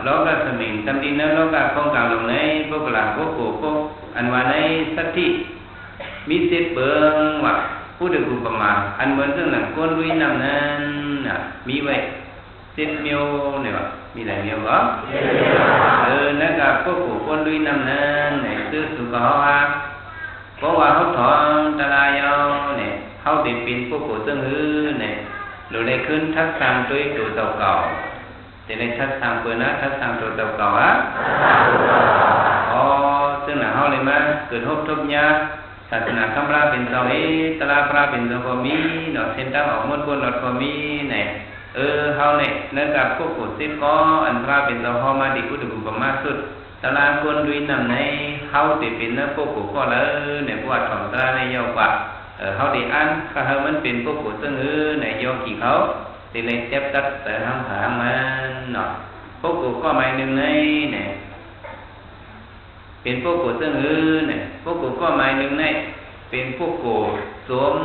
โลกะสมิงตำดินโลกะคงกลางลงในพวกหลักพวกโกพวกอันว่าในสัตติมีสิทธิ์เบิ่งว่าผู้ใดอุปมาอันเหมือนซึ่งหนังก้นลุยน้ำนั้นน่ะมีไว้สิทธิ์เมียวเนี่ยว่ามีหลายเมียวก็นั่นก็พวกโกก้นลุยน้ำนั้นเนี่ยซื้อสุขภาพเพราะว่าเขาถอนตะลายเอาเนี่ยเขาติดปินพวกโกซึ่งเนี่ยหรือได้ขึ้นทักษะด้วยตัวเก่าแต่ในทัศน์เปิดนะทัศน์ตัวเก่าอ่ะซึ่งหนังเขาเลยมาเกิดฮบทบยาศาสนาคำราเป็นสอยตลาปราเป็นสก็มีเนาะเส้นทางออกมดบนรถก็มีเนี่ยเขาเนี่ยเนื่องจากพวกผู้ศิษย์ก็อันพระเป็นสหมาดีกุฎบุปมาสุดตลาคนดุยนำในเขาติดเป็นนะพวกผู้ก็เลยเนี่ยพวกถอมตราในเยาวกว่าเขาได้อ่านก็เฮมันเป็นพวกผู้ซึ่งในโยมกี่เขาตีในเจ็บตัดแต่ทางหางมันเนาะพวกกูก็หมายหนึ่งในเนี่ยเป็นพวกกูซึ่งเนี่ยพวกกูก็หมายหนึ่งในเป็นพวกกูสวม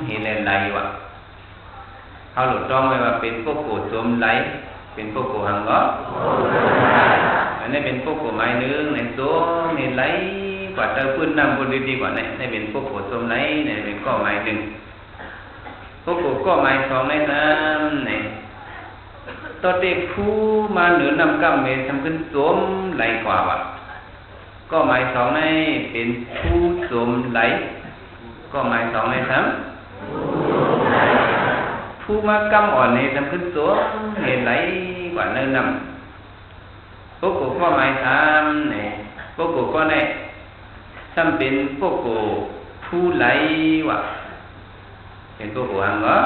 เห็นไหลวะเขาหลุดต้องไว้ว่าเป็นพวกกูสวมไหลเป็นพวกกูหังก็อันนี้เป็นพวกกูหมายหนึ่งในสวมเห็นไหลกว่าเตอพื้นน้ำบนดีกว่าเนี่ยนี่เป็นพวกกูสวมไหลเนี่ยเป็นก็หมายหนึ่งพวกกูก็หมายสองในนั้นเนี่ยตอนเด็กผู้มาเหนือนำกำเมทำขึ้นสวมไหลกว่าวะก็หมายสองในเป็นผู้สวมไหลก็หมายสองในทั้งผู้มากำอ่อนในทำขึ้นสวมเห็นไหลกว่าเนื้อนำพวกกูก็หมายสามเนี่ยพวกกูก็เนี่ยซ้ำเป็นพวกกูผู้ไหลวะเป็นพวกกูหังก็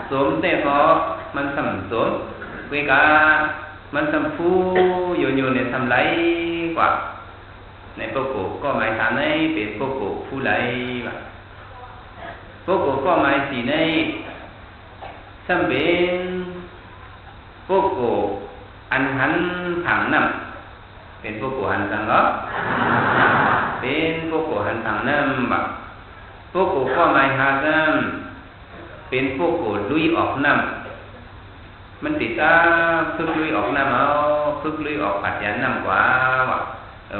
สวมแต่พอมันสัมสวมเวกามันสัมผู้อยู่ในทำไรกว่าในพวกกูก็หมายฐานในเป็นพวกกูผู้ไรวะพวกกูก็หมายสีในสัมเป็นพวกกูอันหันผังน้ำเป็นพวกกูหันสังก็เป็นพวกกูหันผังน้ำแบบพวกกูก็หมายหาซ้ำเป็นพวกกูลุยออกน้ำมันติดตาพึกลุยออกน้ำเอาพึกลุยออกปัดยันน้ำกว่าวะ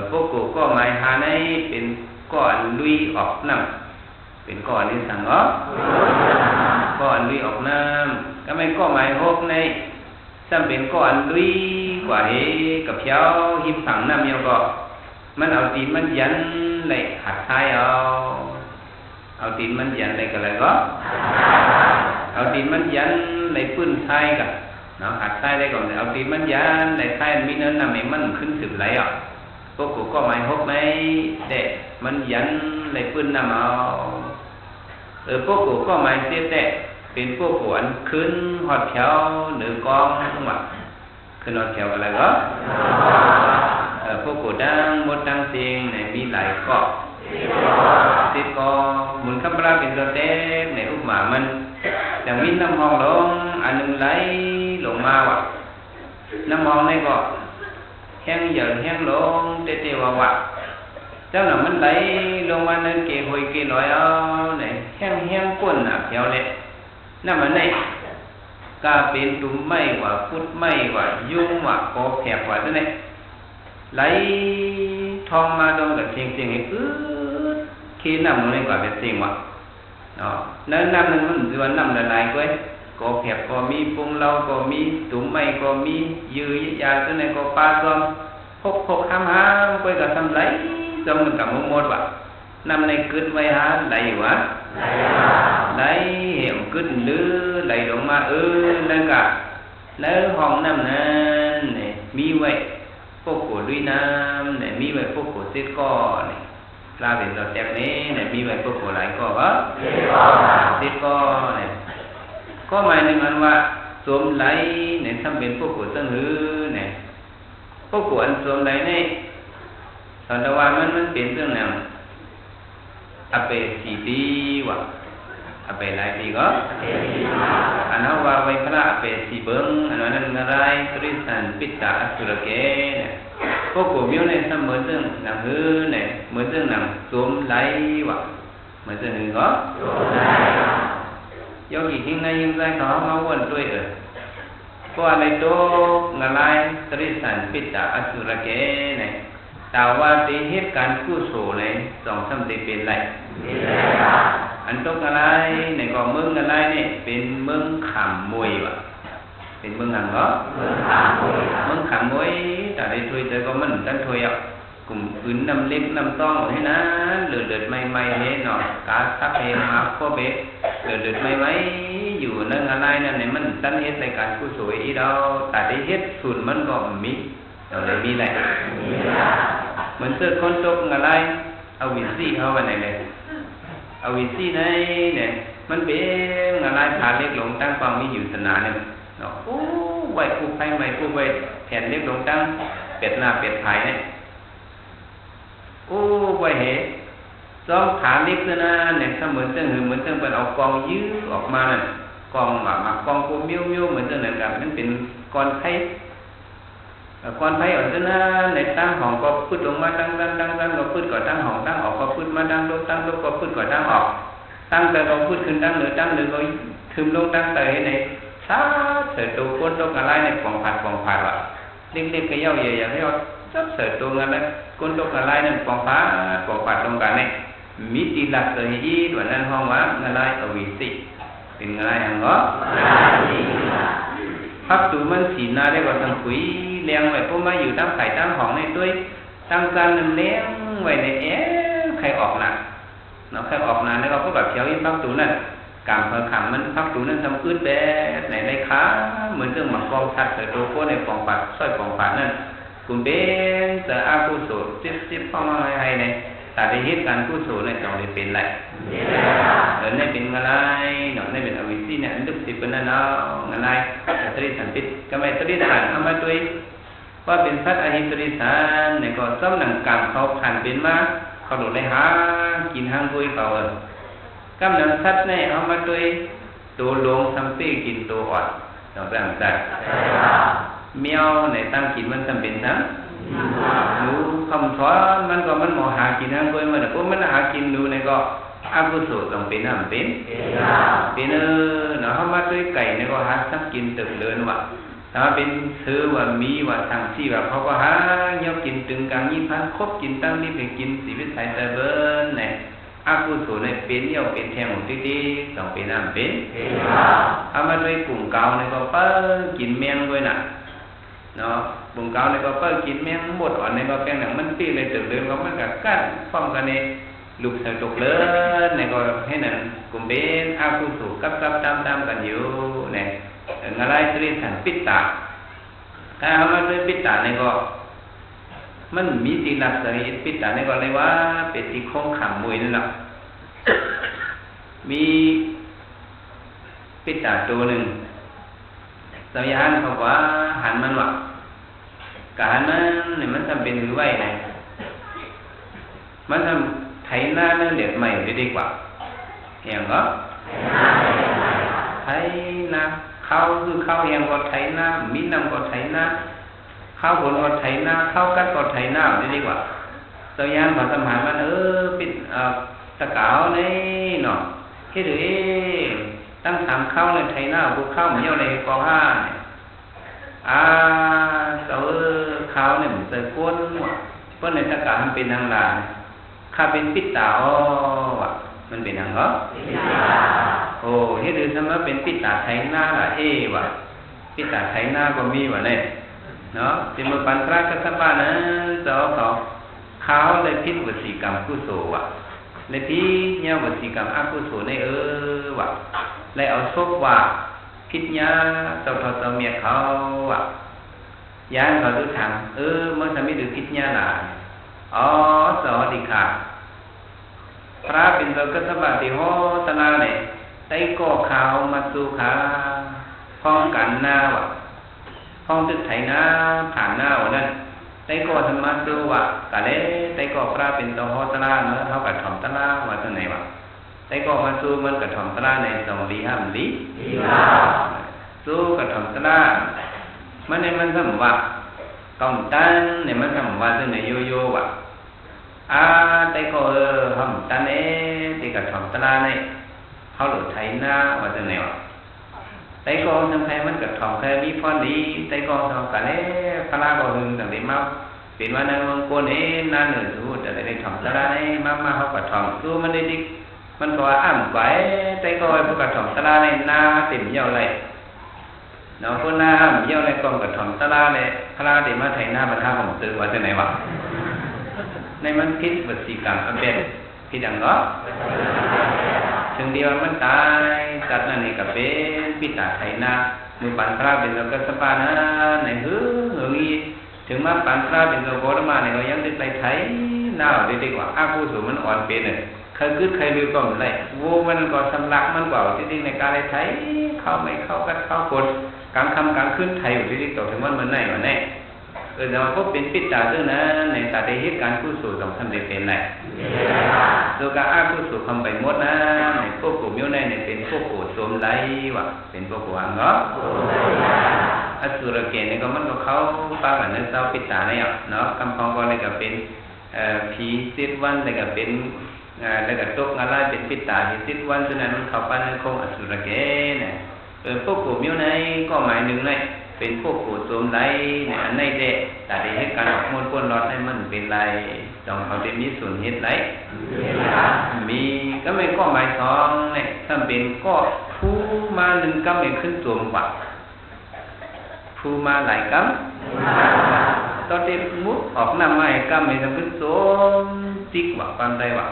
พวกกูก็หมายหาในเป็นก้อนลุยออกน้ำเป็นก้อนนี้สั่งก็ก้อนลุยออกน้ำก็ไม่ก็หมายหกในซ้ำเป็นก้อนลุยกว่าเฮกับเพียวหิมผังน้ำเยอะก็มันเอาตีนมันยันเลยหัดท้ายเอาตีนมันยันเลยก็เลยก็เอาตีนมันยันเลยปื้นท้ายกันเนาะหัดท้ายได้ก่อนเอาตีนมันยันเลยท้ายมีเนื้อหนังมันขึ้นสืบไหลอ่ะพวกกูก็หมายหกในเด็กมันยันเลยปื้นน้ำเอาพวกกูก็หมายเสียแต่เป็นพวกกูอันขึ้นหอดแถวหรือกองหมัดขึ้นหอดแถวอะไรก็พวกกูดังหมดดังเสียงในมีหลายเกาะติดก็หมุนข้ามปลาเป็นตัวเต้ในอุปมามันอย่างมีน้ำมองลงอันหนึ่งไหลลงมาว่ะน้ำมองนี่ก็แห้งเหยินแห้งลงเตะว่ะเจ้าหน่ะมันไหลลงมาในเกหอยเกลอยเอาเนี่ยแห้งก้นอ่ะเขียวเลยนั่นมันเนี่ยกาเป็นตุ่มไม้ว่ะพุดไม้ว่ะยุ่งว่ะกอแผบว่ะนั่นเนี่ยไหลทองมาดงกับเชียงให้ขี้น้ำมันกว่าเป็นสิ่งวะเนาะน้ำนึงมันจะว่าน้ำละลายก็ก็แผบก็มีปุงเราก็มีตุ่มไม้ก็มียืดยาตัวไหนก็ปลาซ้อมพกห้ามก็กับทำไรจำมันกับมุมมดวะน้ำในกึศไว้หาไหลวะไหลเหี่ยวกึศหรือไหลลงมานั่นกะในห้องน้ำนั้นเนี่ยมีไว้พวกกูด้วยน้ำเนี่ยมีไว้พวกกูซิดก้อเนี่ยลาเป็นตัวแตกนี้เนี่ยมีไว้พวกกูหลายก้อวะซิดก้อเนี่ยก็หมายในมันว่าสวมไหลเนี่ยทำเป็นพวกกูตั้งหือเนี่ยพวกกูอันสวมไหลเนี่ยสันตวามันเป็นเรื่องหนึ่งอเปสีดีวะอเปหลายปีก็อันนั้นว่าไว้พระอเปสีเบิ้งอันนั้นอะไรตริสันปิตาสุรเกเนี่ยพวกกูมีในสมัยเรื่องหนังหือเนี่ยเหมือนเรื่องหนังสวมไหลวะเหมือนเรื่องหนึ่งก็ยกอีกทิ้งในยิ่งใจเขามาวนด้วยก็อะไรโตงอะไร ตริสันปิตาอสุรเกเนี่ยแต่ว่าตีเหตุการณ์กู้โสเลยสองสามตีเป็นไรอันตกอะไรเนี่ยก็เมืองอะไรเนี่ยเป็นเมืองขามมวยวะเป็นเมืองหังเหรอเมืองขามมวยแต่ในถ้วยแต่ก็มันตั้งถ้วยอ่ะกลุ่มอื่นนำเล็กนำต้องให้นะเดือดไม่เห็นหน่อยกาซักเองมาพวกเบ๊เดือดไม่อยู่นั่งอะไรนั่นเนี่ยมันตั้งเหตุในการกู้โสอีเราแต่ในเหตุส่วนมันก็มีเราเลยมีอะไรเหมือนเสื้อคนตกอะไรเอาวิซี่เข้าไปไหนเลยเอาวิซี่ไหนเนี่ยมันเป็นอะไรผ่าเล็กหลงตั้งความมีอยู่สนาเนี่ยเนาะโอ้ไว้ผู้ไพ่ไม่ผู้ไว้แผ่นเล็กหลงตั้งเป็ดหน้าเป็ดไผ่เนี่ยโอ้ไว้เหตุซ้อมขาเล็กนะเนี่ยเสมือนเส้นหือเหมือนเส้นเป็นเอากองยื้อออกมาเนี่ยกองแบบกองกูมิ้วเหมือนเส้นนั่นกันมันเป็นก้อนไผ่ก่อนไปออกจากนั้นในตั้งห้องก็พูดลงมาตั้งก็พูดก่อนตั้งห้องตั้งออกก็พูดมาตั้งลงก็พูดก่อนตั้งออกตั้งแต่ก็พูดขึ้นตั้งเหนือก็ถึงลงตั้งแต่ในซาเสือตัวก้นตัวอะไรในกองผัดว่ะเล็กๆก็เย่าใหญ่ๆให้เอาจับเสือตัวอะไรก้นตัวอะไรนั่นกองผัดตรงกันเนี่ยมิติหลักเสือยี่ตัวนั้นห้องว่าอะไรอวิสิเป็นอะไรอย่างเงี้ยพักตูมันสีนาได้ก็ทั้งคุยเลี้ยงไว้พวกมาอยู่ตั้งไข่ตั้งห้องในด้วยตั้งการเลี้ยงไว้ในใครออกหนักเนาะใครออกหนักแล้วก็พวกแบบเขียวอีพักตูนั่นกำเพอขำมันพักตูนั่นทำพื้นแบบไหนในขาเหมือนเรื่องหมักกองสัตว์เสือโตโก้ในปองปัดสร้อยปองปัดนั่นคุณเบนเสืออากุโสจิ๊บเข้ามาให้ในแต่ในเหตุการณ์กุโสในจองได้เป็นไรในเป็นอะไรเนาะในเป็นอวิสีเนี่ยนึกสิเป็นนั่นเนาะอะไรตริสันปิดก็ไม่ตริสันเอามาด้วยว่าเป็นสัตว์อหิตริสันเนี่ยก็ซ้ำหนังกรรมเขาผ่านเป็นมาเขาหลุดเลยหากินห้างด้วยเขากำลังสัตว์เนี่ยเอามาด้วยตัวลงซัมปี้กินตัวอ่อนเราแบบนั้นเมียวในตั้งกินมันจำเป็นทั้งรู้คำสอนมันก็มันหมอหากินทั้งด้วยมันแต่พวกมันหากินดูในก็อากุศลต้องเป็นเป็นเนาะเขามาด้วยไก่ในก็หาสักกินตึกเดินว่ะถ้าเป็นซื้อว่ามีว่าสั่งที่ว่าเขาก็หาเงี้ยกินตึงกลางยี่พันครบกินตั้งนี่ไปกินสีวิสัยแต่เบิ้ลเนี่ยอากุศลในเป็นเงี้ยเป็นแทงของที่ต้องเป็นเป็นเอามาด้วยกลุ่มเก่าในก็เปิ้ลกินแมงด้วยน่ะเนาะบุงเก่าในก็เปิ้ลกินแมงหมดอ่อนในก็แกงหนังมันตีเลยตึกเดินก็มันกับกั้นฟ้องกันเนี่ยลูกเสือตกเลิศในก็ให้นั่นกลุ่มเป็นอากุศลกับตามกันอยู่เนี่ยอะไรตริสันปิตาถ้าเอามาด้วยปิตาในก็มันมีตีหลักสหิตปิตาในก็เลยว่าเป็นตีโค้งขำมวยนั่นแหละมีปิตาตัวหนึ่งสมัยหันเขาว่าหันมันว่ะการนั้นเนี่ยมันทำเป็นไว้ไงมันทำไถหน้าเรื่องเด็กใหม่ได้ดีกว่าเห็นก็ไถหน้าข้าวคือข้าวเองก็ไถหน้ามีน้ำก็ไถหน้าข้าวผลก็ไถหน้าข้าวกัดก็ไถหน้าได้ดีกว่าตัวอย่างภาษาหมามันปิดตะเกาเนี่ยเนาะเฮ้ยหรือตั้งถามข้าวในไถหน้าบุกข้าวเหมือนในกอห้าข้าวเนี่ยมันเจอก้นเพราะในตะเกามันเป็นทางลาข้าเป็นปิดตาว่ะมันเป็นทางเหรอโอ้เฮ้ยหรือสมมติเป็นปิดตาไถหน้าล่ะว่ะปิดตาไถหน้าก็มีว่ะเนี่ยเนาะจิมปันตรากัสปานะจะเอาข้าวเลยพิษวสีกรรมกุศลว่ะเลยที่เนี่ยวสีกรรมอกุศลในว่ะเลยเอาซบว่าพิษเนี่ยตัวเมียเขาว่ะย่างเขาดูทางมันจะไม่ดูพิษเนี่ยล่ะสวัสดีค่ะพระเป็นตัวกัสปะติโหตนาเนี่ยได้ก่อข่าวมาสู่ขาพ้องกันหน้าว่ะพ้องตึกไถหน้าผ่านหน้าว่ะนั่นได้ก่อธรรมะสู่ว่ะกะเลยได้ก่อพระเป็นตัวโหตนาเนาะเท่ากับถ่อมตนาว่าตรงไหนว่ะได้ก่อมาสู่มันกับถ่อมตนาในสองลีห้ามลีสู่กับถ่อมตนามันในมันสมว่ากองตันในมันสมว่าซึ่งในโยว่ะแต่ก็หอมตันที่กับถ่อมตนาในเขาหลุดไถหน้าว่าซึ่งไหนว่ะ ไต้กองทำแพ้มันกับถ่อมแพ้มีพรดีไต้กองทำกันพระราก็หึงต่างเดียมาเป็นวันนั้นบางคนนั่นเหนือสูดแต่ได้ถ่อมสลามาเขากับถ่อมดูมันได้ดิมันก็อ้ำไว้ไต้ก็ไอ้พวกกับถ่อมสลาหน้าเต็มเยี่ยวเลยเนาะคนหน้าอ้ำเยี่ยวในกองกับถ่อมสลาพระราเดี๋ยวมาไถหน้าบรรทัดผมตื่นว่าจะไหนวะในมันพิษวัสีกรรมอันเป็นพิษอย่างเนาะถึงเดียวมันตายจัดนั่นนี่กับเป็นพิษตาไถหน้ามือปันพระเป็นเราก็สปานะในหื้องี้ถึงมาปันพระเป็นเราโบราณมาเนี่ยเรายังได้ไปไถหน้าได้ดีกว่าอาผู้สูงมันอ่อนเป็นเลยใครคืดใครลืมก็ไม่ได้โว้มันก็สำลักมันกว่าที่จริงในการได้ไถเข้าไม่เข้าก็เข้ากดกลางคำกลางขึ้นไทยอยู่ที่จริงต่อถึงมันเหมือนไหนวะเนี่ยแต่ว่าพบเป็นปิดตาด้วยนะในตาได้เหตุการณ์ผู้สู่สองท่านได้เป็นไรตัวการอ้าผู้สู่คำไปหมดนะในพวกกลุ่มโยนในเป็นพวกกลุ่มสวมไหลวะเป็นพวกกลุ่มเนาะอสุรเกณฑ์นี่ก็มันก็เข้าป้ากันในเจ้าปิดตาเนี่ยเนาะคำพองก็เลยก็เป็นผีสิบวันเลยก็เป็นแล้วก็ตกอะไรเป็นปิดตาที่สิบวันฉะนั้นมันเข้าไปในคงอสุรเกณฑ์เนี่ยพวกกลุ่มโยนก็หมายหนึ่งเลยเป็นพวกผู้สวมไหลในอันในเด็กแต่ในเหตุการณ์ออกมวลพ้นรอดในมันเป็นไรต้องเขาได้มีส่วนเหตุไรมีก็ไม่ก็หมายสองเนี่ยถ้าเป็นก็ผู้มาหนึ่งก็ไม่ขึ้นสวมกว่าผู้มาหลายกัมตอนที่มุดออกน้ำมาก็ไม่ต้องขึ้นสวมติ๊กว่าความใดว่า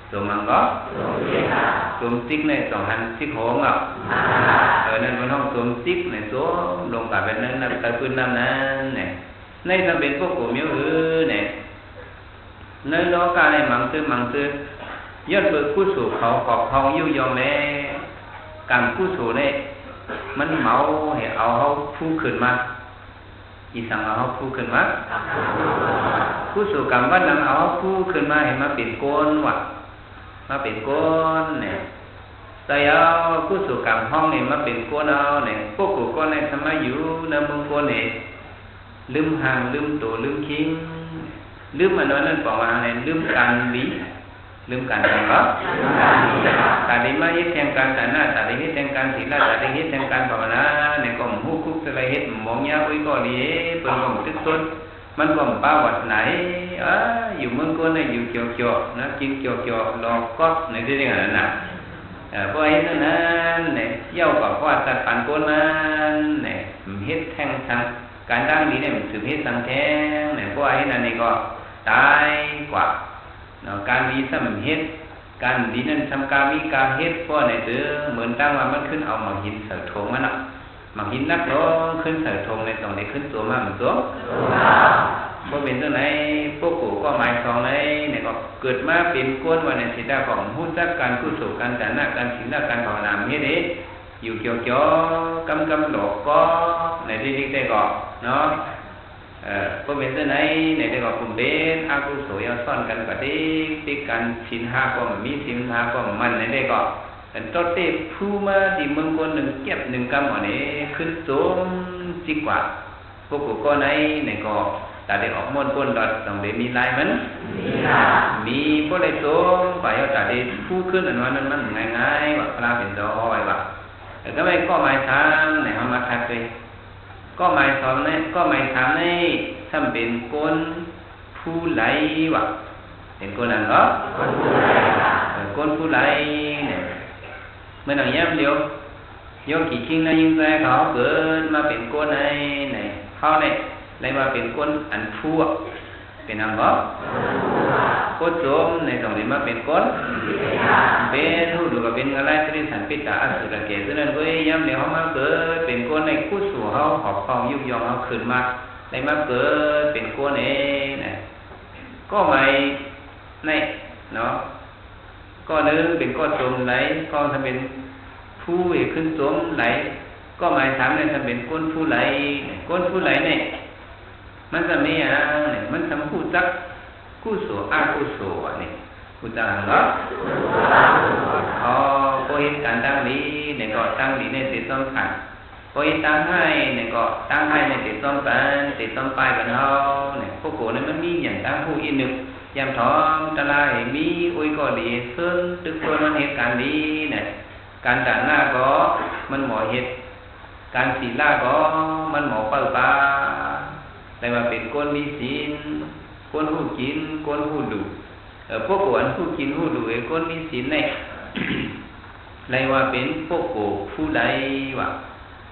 สวมมังก็สวมติ๊กในสองหันติ๊กโหงอ่ะนั่นเป็นห้องสวมติ๊กในสวมลงกับเป็นนั้นนับตะพื้นน้ำนั้นเนี่ยในถ้าเป็นพวกกลุ่มมิ้วเนี่ยในโลกาในมังซื้อยอดเบิกผู้สู่เขาขอบทองยุ่ยยองแล้วการผู้สู่เนี่ยมันเมาให้เอาเขาผู้ขึ้นมาอีสังเอาเขาผู้ขึ้นมาผู้สู่กรรมว่านังเอาผู้ขึ้นมาให้มาเป็นโกนว่ะมาเป็นโกนเนี่ยแต่เอาผู้สู่กรรมห้องเนี่ยมาเป็นโกนเอาเนี่ยพวกกูก็ในสมัยอยู่ในเมืองโกนเนี่ยลืมห่างลืมตัวลืมคิงลืมมันนั้นบอกว่าเนี่ยลืมการดีลืมการทำรับแต่ดีมายึดแทงการแต่หน้าแต่ดียึดแทงการศีลแต่ดียึดแทงการภาวนาในกล่อมหูคุกอะไรเฮ็ดมองยาอุ้ยก็ดีเปิดกล่อมตึกต้นมันกล่อมป้าวัดไหนอยู่เมืองโกนเนี่ยอยู่เกี่ยวๆนะกินเกี่ยวๆรอก็ในที่นี้นั่นน่ะเพราะไอ้นั่นเนี่ยเย่ากับว่าตัดปันโกนมันเนี่ยเฮ็ดแทงทางการตั้งนี้เนี่ยมันถือเฮ็ดสังแท้งเนี่ยเพราะไอ้นั่นนี่ก็ตายกว่าเนาะการดีซ้ำเฮ็ดการดีนั่นทำการมีการเฮ็ดเพราะในถือเหมือนตั้งว่ามันขึ้นเอาหมากหินเสร์ทงมันอ่ะหมากหินนักร้องขึ้นเสร์ทงในตรงนี้ขึ้นตัวมาเหมือนตัวพอเป็นตัวไหนพวกกูก็หมายสองเลยเนี่ยก็เกิดมาเป็นก้นวันในสิทธาของหุ้นจักการกู้สู่การแต่หน้าการศีลการภาวนาเฮ็ดเด้อยู่เกี่ยวๆกำหลอกก็ในที่นี้ได้ก็เนาะพอเป็นตัวไหนในได้ก็กลุ่มเด่นอากุศลเอาซ่อนกันกับที่การศีลห้าก็มีศีลห้าก็มันในได้ก็เป็นต้นเตะผู้มาที่เมืองคนหนึ่งเก็บหนึ่งกำอันนี้ขึ้นสูงจิกว่าพวกกูก็ในก็แต่ได้ออกมวลพ้นดอดต้องได้มีลายมันมีพวกได้สูงไปเอาแต่ได้ผู้ขึ้นอันนั้นมันง่ายๆว่าพระเป็นดอยว่าแต่ก็ไม่ก็หมายทางในเอามาทักเลยก็หมายสองเนี่ยก็หมายถามนี่ถ้าเป็นคนผู้ไหลวะเป็นคนนั้นเหรอคนผู้ไหลเนี่ยเมื่อหนังย้ำเดียวโยมกี่ชิ้นนะยิ่งใจเขาเกิดมาเป็นคนในเขาเนี่ยเลยมาเป็นคนอันทั่วเป็นอันเหรอคนโจมในตรงนี้มาเป็นคนเป็นผู้ดูก็เป็นอะไรที่สันปิตาอสุรเกศฉะนั้นเว้ยย้ำเดี๋ยวเขามาเกิดเป็นคนในคู่สู่เขาขอบครองยุบยองเขาขึ้นมาได้มาเกิดเป็นคนเองนะก็ไม่ในเนาะก็นึงเป็นก็จมไหลก็ทำเป็นผู้ขึ้นจมไหลก็หมายถามเนี่ยทำเป็นก้นผู้ไหลก้นผู้ไหลเนี่ยมันจะไม่อย่างเนี่ยมันทำคู่จักกู้โสอากู้โสนี่กู้จังเหรอพอเหตุการณ์ตั้งนี้เนี่ยก็ตั้งนี้เนี่ยติดต้องขันพอเหตุตั้งให้เนี่ยก็ตั้งให้เนี่ยติดต้องกันติดต้องไปกันเฮาเนี่ยพวกโกเนี่ยมันมีอย่างตั้งผู้อินหนึ่งยามท้องตะลายมีอุ้ยก็ดีซึ่งตึกตัวมันเหตุการณ์ดีเนี่ยการด่านหน้าก็มันหมอเหตุ การศีลาก็มันหมอเปิดปาแต่ว่าเป็นคนมีศีลคนหูกินคนหูดูพวกคนหูกินหูดูไอ้คนมีศีลเนี่ยอะไรว่าเป็นพวกโกผู้ใดวะ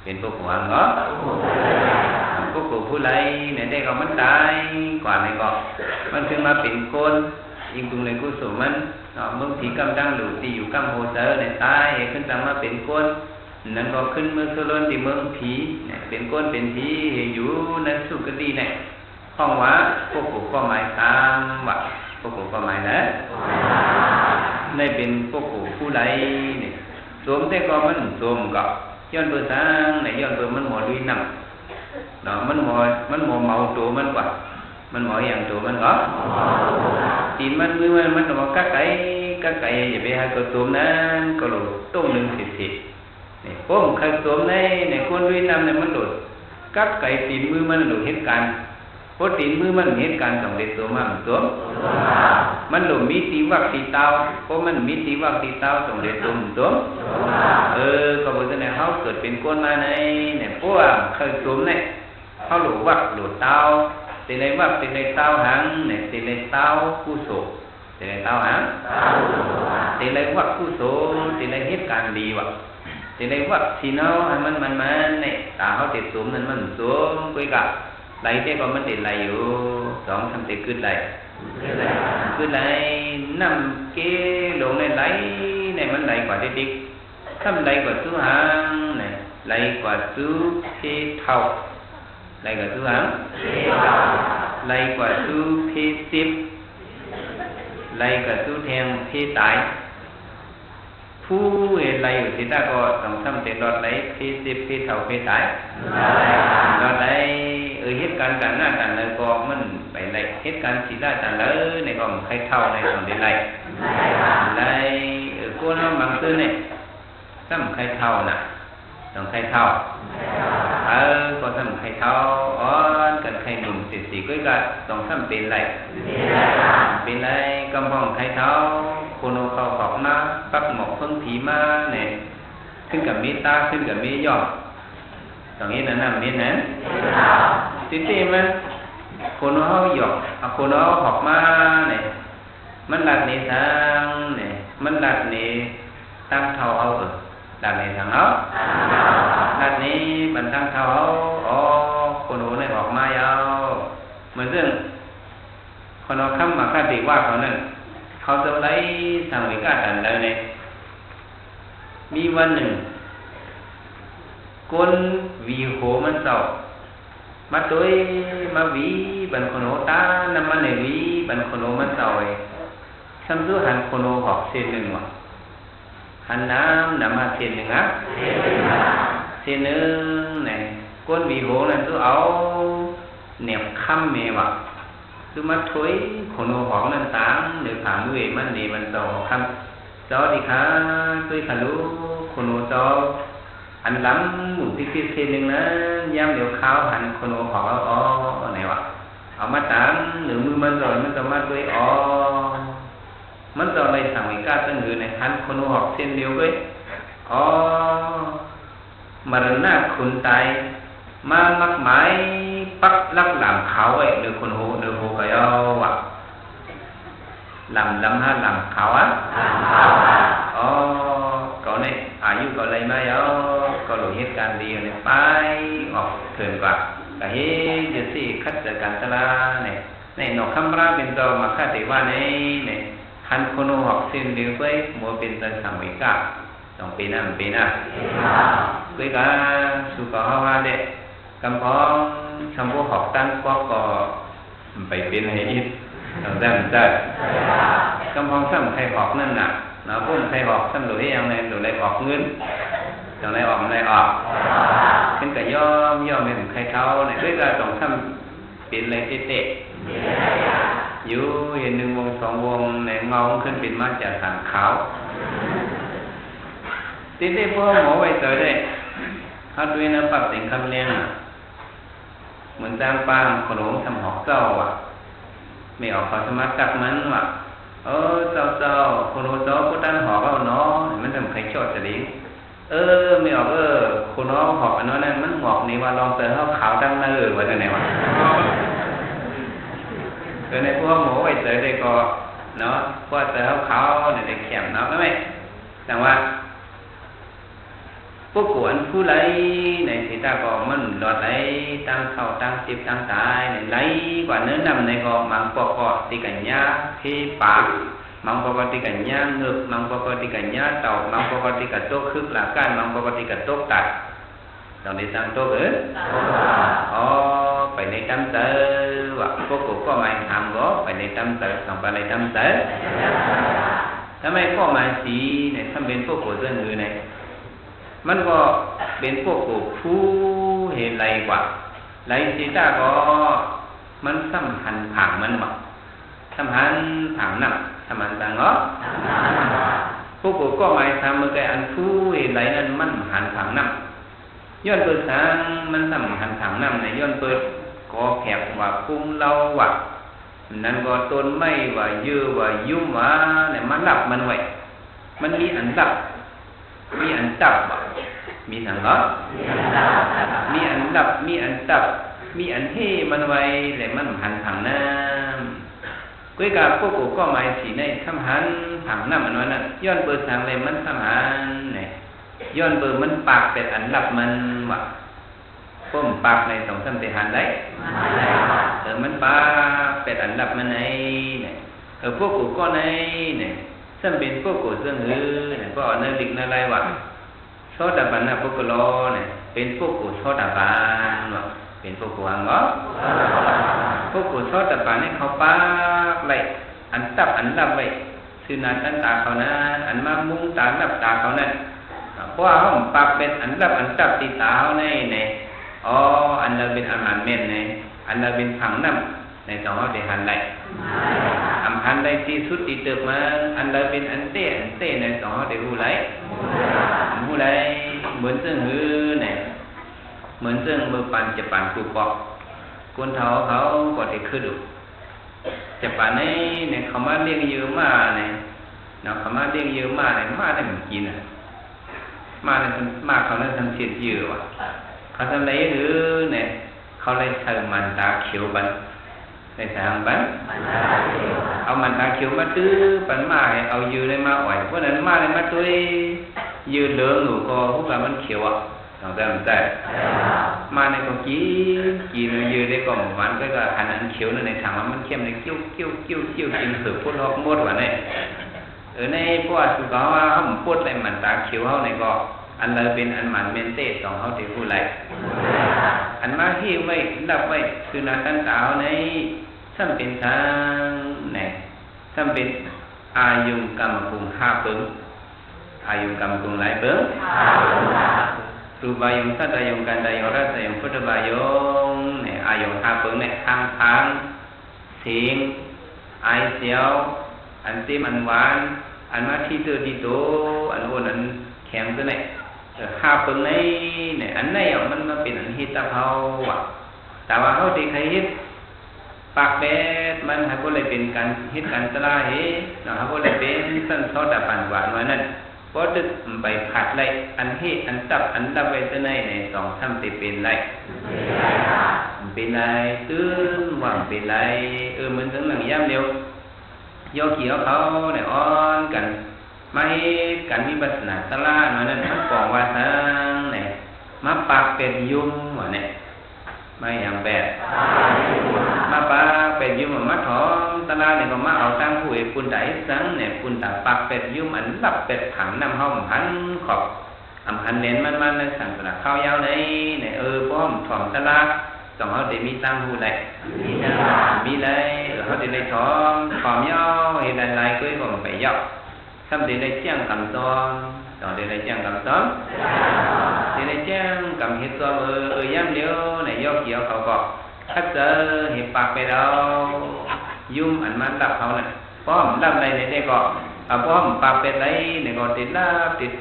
เป็นพวกหัวเหรอพวกโกผู้ใดเนี่ยได้ก็มันตายกว่าไหนก็มันขึ้นมาเป็นคนยิงตรงในกุศลมันเมื่อผีกำดังหรือที่อยู่กำโหเซอร์เนี่ยตายขึ้นตามมาเป็นคนนั่นก็ขึ้นเมืองโซโลนที่เมืองผีเนี่ยเป็นคนเป็นผีอยู่ในสุกดีเนี่ยห้องว่าพวกกูก็หมายตามว่าพวกกูก็หมายนะในเป็นพวกกูผู้ใดเนี่ยสวมแต่ก็มันสวมก็ย้อนเบอร์สร้างในย้อนเบอร์มันหมอด้วยหนังเนาะมันหมอเมาตัวมันกว่ามันหมออย่างตัวมันก็ตีมันมือมันหมอกักไก่อย่าไปให้ก็สวมนั้นก็หลุดต้มหนึ่งสิเนี่ยผมเคยสวมในคนด้วยนำเนี่ยมันหลุดกักไก่ตีมือมันหลุดเหตุการณ์เพราะตีมือมันเหตุการณ์สำเร็จตัวมันสวมมันหลุดมีตีวักตีเตาเพราะมันมีตีวักตีเตาสำเร็จตัวมันสวมก็บอกว่าเนี่ยเขาเกิดเป็นคนมาในเนี่ยพวกเคยสวมเนี่ยเขาหลุดวักหลุดเตาตีในวักตีในเตาหังเนี่ยตีในเตาผู้โศกตีในเตาหังตีในวักผู้โศกตีในเหตุการณ์ดีวะตีในวักที่เนาให้มันเนี่ยตาเขาติดสวมนั้นมันสวมไปกับไหลแต่ก็มันติดไหลอยู่สองทำติดขึ้นไหลขึ้นไหลน้ำเกลงในไหลเนี่ยมันไหลกว่าติ๊กทำไหลกว่าซื้อหางเนี่ยไหลกว่าซื้อเพเท่าไหลกว่าซื้อหางไหลกว่าซื้อเพสิบไหลกว่าซื้อแทงเพตายผู้เห็นไหลอยู่ที่ตาก็ต้องทำแต่รอดไหลเพสิบเพเท่าเพตายรอดไหลเหตุการณ์การหน้าการเลยก็มันไปไหลเหตุการณ์สีได้แต่เลยในก็ใครเท่าในส่วนใดไหลกูน้องบางซื่อเนี่ยซ้ำใครเท่าน่ะต้องใครเท่าก็ซ้ำใครเท่ากันใครหนุ่มสีก็ต้องซ้ำเป็นไรเป็นไรกำบังใครเท่าคนเขาขอบมาปักหมอกเพิ่งผีมาเนี่ยขึ้นกับเมตตาขึ้นกับเมยอดตรงนี้นั่นเมตนั้นติมันคนเขาหยอกคนเขาขอบมาเนี่ยมันหลักในทางเนี่ยมันหลักในตั้งเท่าเอาหลักในทางเอาหลักนี้มันตั้งเท่าเอาคนเขาในออกมาเอาเหมือนเรื่องคนเขาค้ำมาคาดว่าเขานั่นเขาจะไล่ทางวิกาตันเลยเนี่ยมีวันหนึ่งก้นวีโหมันเศร้ามาตัวมาวีบันคนโอตาน้ำมันในวีบันคนโอมันเศร้าไอ้ซ้ำซื้อหันคนโอหอกเส้นหนึ่งวะหันน้ำมาเส้นหนึ่งอ่ะเส้นหนึ่งเนี่ยก้นวีโหนั่นซื้อเอาเหนียบค่ำเมวะซื้อมาถอยคนโอหอกนั่นตามเดี๋ยวผ่ามือมันนี่มันต่อค่ำจอดีค่ะตัวขาลูคนโอจออันหลังหมุนติ๊กๆเส้นหนึ่งนะย่ำเดี๋ยวข้าวหันคนโอหอกไหนวะเอามาตั้งหรือมือมันrồiมันจะมาด้วยมันจะอะไรสั่งให้กล้าตั้งอยู่ในหันคนโอหอกเส้นเดียวด้วยมรณะคุณตายมามักหมายปักลักหลามขาวไอ้เดือคนโหก็เอาวะหลำห้าหลำขาวอ่ะก็เนี่ยอายุก็เลยไม่เอาก็หลุดเหตุการณ์ดีเนี่ยไปออกเกินกว่าแต่เฮ้ยจะสิคัดจากการตลาดเนี่ยในนกคำราเป็นตัวมาคาดว่าเนี่ยหันคนหอกเส้นเดียวไปมัวเป็นตัวสามีกาต้องเป็นอะไรคุยกันสุขภาพเด็กกำพองชมพูหอกตั้งก็ไปเป็นอะไรอีกต้องได้กำพองซ้ำใครหอกนั่นน่ะnó có một thay họp xong rồi em này rồi lại họp ngân rồi lại họp cái cả do mình khai thao này rất là tổng thăm biến lại tệ dù hiệnหนึ่งวงสองวงในเงาขึ้นเป็นมาจากฐานขาวทีนี้พวกหมอไว้เจอได้เขาด้วยนะปรับสิ่งคำเลี้ยงเหมือนจางปางขนมทำหอกเจ้าอ่ะไม่ออกขอสมัครจักมันว่ะเจ้าคนโอเจ้าก็ตั้งหอกเอาเนาะมันทำใครชอบจะดิ้ง ไม่ออกคุณน้องหอกอันนั้นมันหงอกนี่ว่าลองเจอเขาขาวดังเนอว่าจังไหนวะในพวกหมูไว้เจอได้ก็เนาะพวกเจอเขาเนี่ยได้แข็งเนาะไม่แต่ว่าพวกกวนผู้ไรในสีตาก็มันหลอดไหลตั้งเข่าตั้งจิบตั้งตายในไหลกว่าเนื้อดำในก็มังปอกตีกันยาที่ปากมังปกติกันยาเงือกมังปกติกันยาเต่ามังปกติกันโต๊ะคึกหลักการมังปกติกันโต๊ะตัดตอนนี้ตั้งโต๊ะไปในตั้งเตอว่าพวกกูก็ไม่ทำก็ไปในตั้งเตอสองไปในตั้งเตอทำไมก็มาสีเนี่ยทำเป็นพวกกูเรื่องอื่นเนี่ยมันก็เป็นพวกกูผู้เห็นไรกว่าไรสีตาก็มันสัมพันธ์ผังมันหมดสัมพันธ์ผังนั่งสัมพันธ์ต่างเหรอพวกกูก็ไม่ทำเมื่อไงอันผู้เห็นไรนั้นมันหันผังนั่งย้อนเปิดทางมันสัมพันธ์ผังนั่งในย้อนเปิดก็แขกว่าคุ้มเล่าว่านั่นก็ต้นไม่ว่ายื้อว่ายุ่มว่าเนี่ยมันหลับมันไว้มันมีอันหลับมีอันตับมีสังเหรอมีอันดับมีอันตับมีอันเฮมันไว้แต่มันหันผังน้ำกุ้ยกาพวกกูก็หมายสีในทำหันผังน้ำมันว่านั่นย้อนเบอร์สังเลยมันทำหันเนี่ยย้อนเบอร์มันปากเป็นอันดับมันว่ะก้มปากในสองสามเตหันได้มันปากเป็นอันดับมันในเนี่ยพวกกูก็ในเนี่ยซึ่งเป็นพวกกูซึ่งเนี่ยก็เนื้อลิกเนื้อไรวะโซดาบันนะพวกกูรอเนี่ยเป็นพวกกูโซดาบันวะเป็นพวกกูอังก็พวกกูโซดาบันเนี่ยเขาปากไรอันตับอันดับไว้คือนาตันตาเขานั้นอันมามุ้งตาดับตาเขานั้นเพราะว่าเขาปากเป็นอันดับอันตับตีตาเขาในอันเราเป็นอาหารเม็ดในอันเราเป็นผังน้ำในสองเขาได้หันไรอันใดที่สุดที่เติบมาอันใดเป็นอันเต้ในสองเขาได้หูไรเหมือนซึ่งเนี่ยเหมือนซึ่งเมื่อปันจะปันกูปอกคนเฒ่าเขาก็ได้ขึ้นดูจะปันเนี่ยเขามาเลี้ยงเยอะมากเนี่ยเนาะเขามาเลี้ยงเยอะมากเนี่ยมาได้เหมือนกินอ่ะมาเนี่ยมาเขาเนี่ยทำเสียเยอะว่ะเขาทำไรเนี่ยเขาเลยใส่มันตาเขียวบันในทางบันเอามันตาเขียวมาตื้อปันมาเอายืนเลยมาอ่อยเพราะนั้นมาเลยมาตัวยืนเหลืองหนูก็พวกเรามันเขียวอ่ะลองใจมาในก็กินยืนได้ก็หวานก็หันอันเขียวในทางมันเข้มในกิ้วกินสืบพูดหอกมดว่าเนี่ยในพวกสุกว่าเขาพูดอะไรมันตาเขียวเขาในก็อันเลยเป็นอันมันเมนเต้สองเขาถือผู้ไรอันมาที่ไว้ดับไว้คือนาตันตาในซ้ำเป็นทางไหนซ้ำเป็นอายุกรรมกุง5 ปึงอายุกรรมกุงหลายปึงรูปายงสัตยงกันดายงรัตยงพุทธบายงเนี่ยอายุ5 ปึงเนี่ยทางเสียงไอเสียวอันซีมันหวานอันมาที่ตัวที่โตอันโอนอันแข็งตัวเนี่ย5 ปึงในเนี่ยอันไหนมันมาเป็นอันฮิตาเผาว่ะแต่ว่าเขาที่ใครฮิตปากแบดมันหาก็เลยเป็นการฮิตการตลาเหเนาะหาก็เลยเป็นสั้นซอดปันหวานว่านั่นพอดึกไปผัดไรอันเฮอันตับอันดับไว้ตัวไหนใน2 3ติเป็นไรเป็นไรตื้นหวังเป็นไรมันถึงหลังย่ำเดียวโยกี่เขาเนี่ยอ้อนกันมาให้กันวิปัสสนาตลาเนาะนั่นทั้งกองว่าทั้งเนี่ยมาปากเป็นยุ่มว่าเนี่ยไม่อย่างแบบมาปากเป็ดยุ่มมาถอมตลาเนี่ยก็มาเอาตั้งผู้เอกปุ่นไดสังเนี่ยปุ่นตาปากเป็ดยุ่มอันหลับเป็ดถังน้ำห้องพันขอบพันเน้นมันในสั่งตลาดข้าวยาวในเนี่ยพร้อมถอมตลาดต้องเขาได้มีตั้งผู้ใดมีไรเขาได้เลยถอมยาวเห็นลายก็ก็ไปยาวทำได้เลยแจ้งคำสอนต่อได้เลยแจ้งคำสอนได้เลยแจ้งคำเหตุตัวย้ำเดียวในยกเกี่ยวเขาก็ถ้าเจอเห็นปากไปเรายุ่มอันมันดับเขาเนี่ยพร้อมดับอะไรในได้ก็พร้อมปากเป็นไรในก็ติด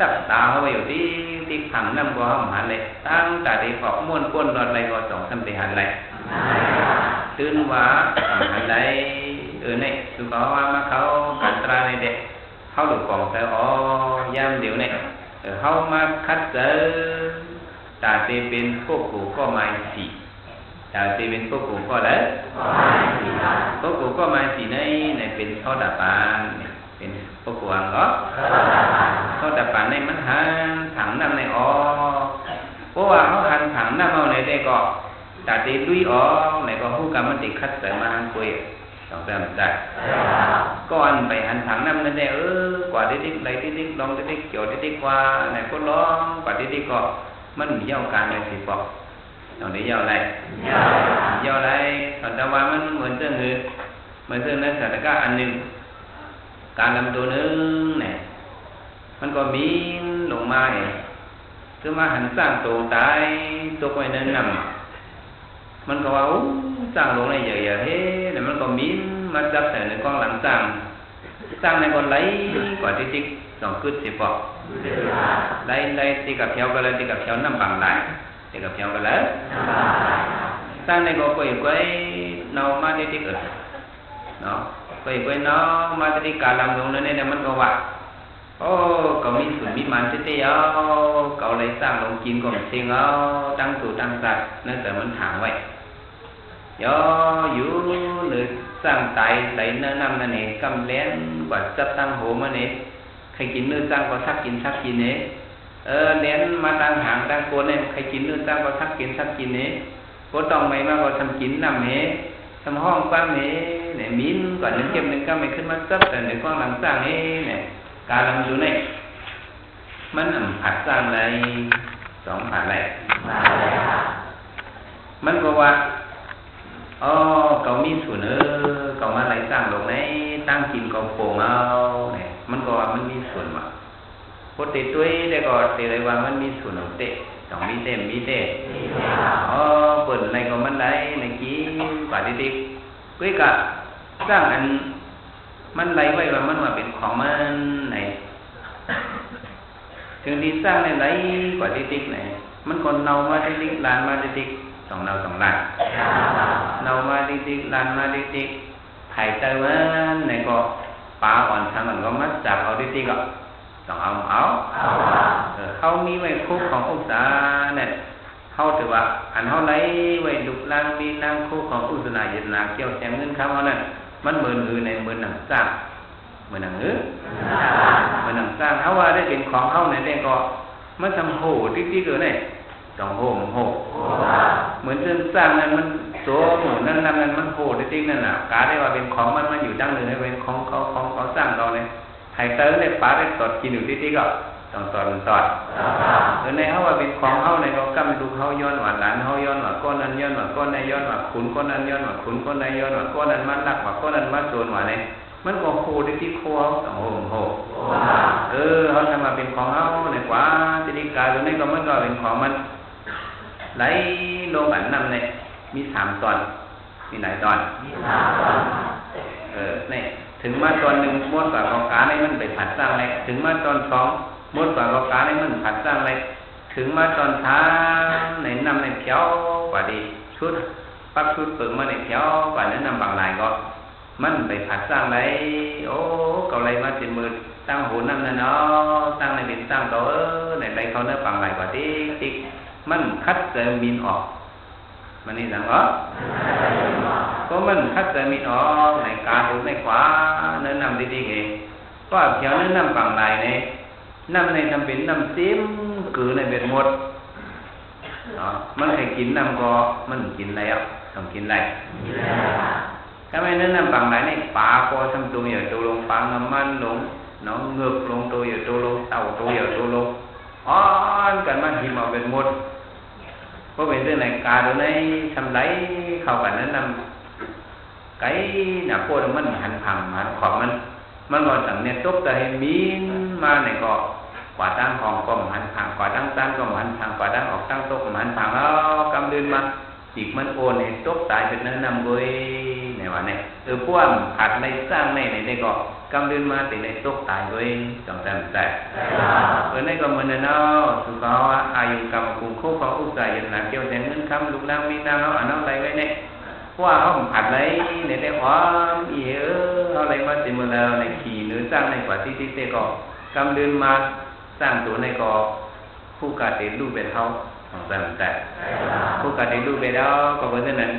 ตับตาเขาไปอยู่ที่ผังน้ำก็หันเลยตั้งแต่ที่ออกม้วนก้นรอดอะไรก็2 3 ติหันเลยตื่นว่าหันเลยเนี่ยสุขว่ามาเขากันตราในเด็กเขาหลุดกล่องแต่ย่ำเดี๋ยวเนี่ย เขามาคัดเจอตาเตเป็นพวกกูก็ไม่สีตาเตเป็นพวกกูก็เลยพวกกูก็ไม่สีในเป็นโซดาปานเป็นพวกกูอังก็โซดาปานในมันหันถังน้ำในออกเพราะว่าเขาหันถังน้ำเอาในได้ก็ตาเตดุยออกในก็ผู้กรรมติคัดเจอมาหันคุยต้องเติมใจก่อนไปหันถังน้ำนั่นได้กว่าดิ๊กไรดิ๊กลองดิ๊กเกี่ยวดิ๊กว่าไหนก็ร้องกว่าดิ๊กก็มันมีเย่าการอะไรสิบอกตอนนี้เย่าอะไรเย่าอะไรตอนแต่ว่ามันเหมือนเรื่องอื่นเหมือนเรื่องนั้นสถานการณ์อันหนึ่งการลำตัวนึงเนี่ยมันก็มีลงมาคือมาหันสร้างตัวตายตัวไว้นั่นนำมันก็ว่าสร้างลงในใหญ่ๆเฮ้แต่มันก็มีมาจับแต่ในกองหลังสร้างในคนไหลกว่าที่สองคืดสิบอกไหลตีกับเพียวก็เลยตีกับเพียวน้ำบังไหลตีกับเพียวก็เลยสร้างในก็ไปไว้นอมาที่เกิดเนาะไปไว้นอมาที่การลำลงนั่นเนี่ยมันก็ว่าโอ้ก็มีส่วนมีมันที่เอาก็เลยสร้างลงกินก็เชิงเอาตั้งตัวตั้งสัตว์นั่นแต่มันถางไว้ย่ออยู่หรือสร้างไตใส่เนื้อน้ำนั่นเองกำเลี้ยงกว่าจับตั้งโหมันเองใครกินเนื้อสร้างก็ทักกินเองเลี้ยงมาตั้งหางตั้งโคนเนี่ยใครกินเนื้อสร้างก็ทักกินเองก็ต้องไม่มาก็ทำกินน้ำเองทำห้องปั้มเองเนี่ยมิ้นก่อนหนึ่งเก็บหนึ่งก็ไม่ขึ้นมาจับแต่ในกล้องหลังสร้างเองเนี่ยการลำดูเนี่ยมันผัดสร้างอะไรสองผัดอะไรมันก็ว่าเขามีส่วนเขามาไหลสร้างลงในตั้งกินเขาโป่งเอาเนี่ยมันก็ว่ามันมีส่วนมาพอติดด้วยได้ก็ติดเลยว่ามันมีส่วนของเตะต้องมีเตะเปิดในก็มันไหลในกี้ป่าดิ๊กก็กะสร้างอันมันไหลไว้ว่ามันว่าเป็นของมันไหนถึงที่สร้างในไหลกว่าดิ๊กไหนมันคนเนามาดิ๊กลานมาดิ๊กสองเนาสองลานเนามาดิ๊กลานมาดิ๊กไผ่เตอร์มันในก็ปลาอ่อนทางมันก็มัดจับเอาดิ๊กก็ต้องเอาเขามีไว้คุกของอุตสาเนี่ยเขาถือว่าอันเขาไหลไว้ดุลางมีนางคุกของอุตสนาเย็นนาเกี่ยวแจงเงินคำเขานั่นมันเหมือนในเหมือนหนังสร้างเหมือนหนังเหมือนหนังสร้างเขาว่าได้เป็นของเขาในได้ก็มันทำโหดิ๊กเลยเนี่ยต้องโหเหมือนเรื่องสร้างนั้นมันตัวหมูนั่นมันโหดิ๊กนั่นน่ะกาได้ว่าเป็นของมันอยู่ดั้งเดิมเป็นของเขาสร้างเราเนี่ยไข่เตอร์เนี่ยปลาได้สดกินอยู่ดิ๊กก็ต้องตอดในเขาว่าเป็นของเขาในก็กำดูเขาย้อนหวานหลานเขาย้อนหวานก้อนนั้นย้อนหวานก้อนในย้อนหวานขุนก้อนนั้นย้อนหวานขุนก้อนในย้อนหวานก้อนนั้นมันรักหวานก้อนนั้นมันโจรหวานเนี่ยมันก็โคดิที่โคเขาต้องโหเขาทำมาเป็นของเขาในกว่าจิตกายตรงนี้ก็มันก็เป็นของมันไหลลงอันนั้นเนี่ยมี3 ตอนมีหลายตอนเนี่ยถึงมาตอนหนึ่งมดกับกอกาในมันไปผัดสร้างอะไรถึงมาตอน2มดกับกอกาในมันผัดสร้างอะไรถึงมาตอนท้าในนำในเขียวกว่าดีชุดปักชุดเปิดมาในเขียวกว่านั้นนำบางลายก็มันไปผัดสร้างอะไรโอ้เกาไรมาเป็นมือตั้งหูนั่นเนาะตั้งในเป็นตั้งตัวในไรเขาเนื้อบางลายกว่าติ๊กมันคัดเจอมินออกมันนี่สังอ๋อก็มันคัดเจอมินออกในกาหูในขวาเนื้อนำดีๆเองก็เขียวเนื้อนำบางลายในน้ำในทำเป็นน้ำซิมคือในเป็นหมดเนาะมันให้กินน้ำก็มันกินอะไรอ่ะต้องกินอะไรถ้าไม่เนื้อน้ำบางลายในปลาก็ทำตัวอย่างตัวลงฟางน้ำมันลงน้องเงือกลงตัวอย่างตัวลงเต่าตัวอย่างตัวลงกันมันหิมเอาเป็นหมดเพราะเป็นเรื่องในกาตัวในทำไรเข้ากันนั้นนำไก่หน้าโคตรมันหันพังหันขอบมันก็สั่งเนี่ยตกแต่มีนมาในก็กว่าตั้งห้องก็หันพังกว่าตั้งตั้งก็หันพังกว่าตั้งออกตั้งโต๊ะก็หันพังแล้วกำเดินมาอีกมันโอนเนี่ยตกตายเป็นเนื้อนำโดยในวันนี้พวกขาดในสร้างในก็กำเดินมาแต่ในตกตายโดยจังแต่ในก็เหมือนเนาะสุขาวอายุกรรมกลุ่มคู่ของอุตสาหยันหนักเกี่ยวแต่เงินคำลูกนางมีนางเอาอันเอาอะไรไว้เนี่ยว่าเขาผัดไรในได้ความเอาอะไรมาสิมือเราในขี่หรือสร้างในกว่าที่เตก็กำเดินมา สร้างตัวในก็ผู้กาเตรูปเป็นเขาของแต่ผู้กาเตรูปเป็นแล้วก็เพราะฉะนั้น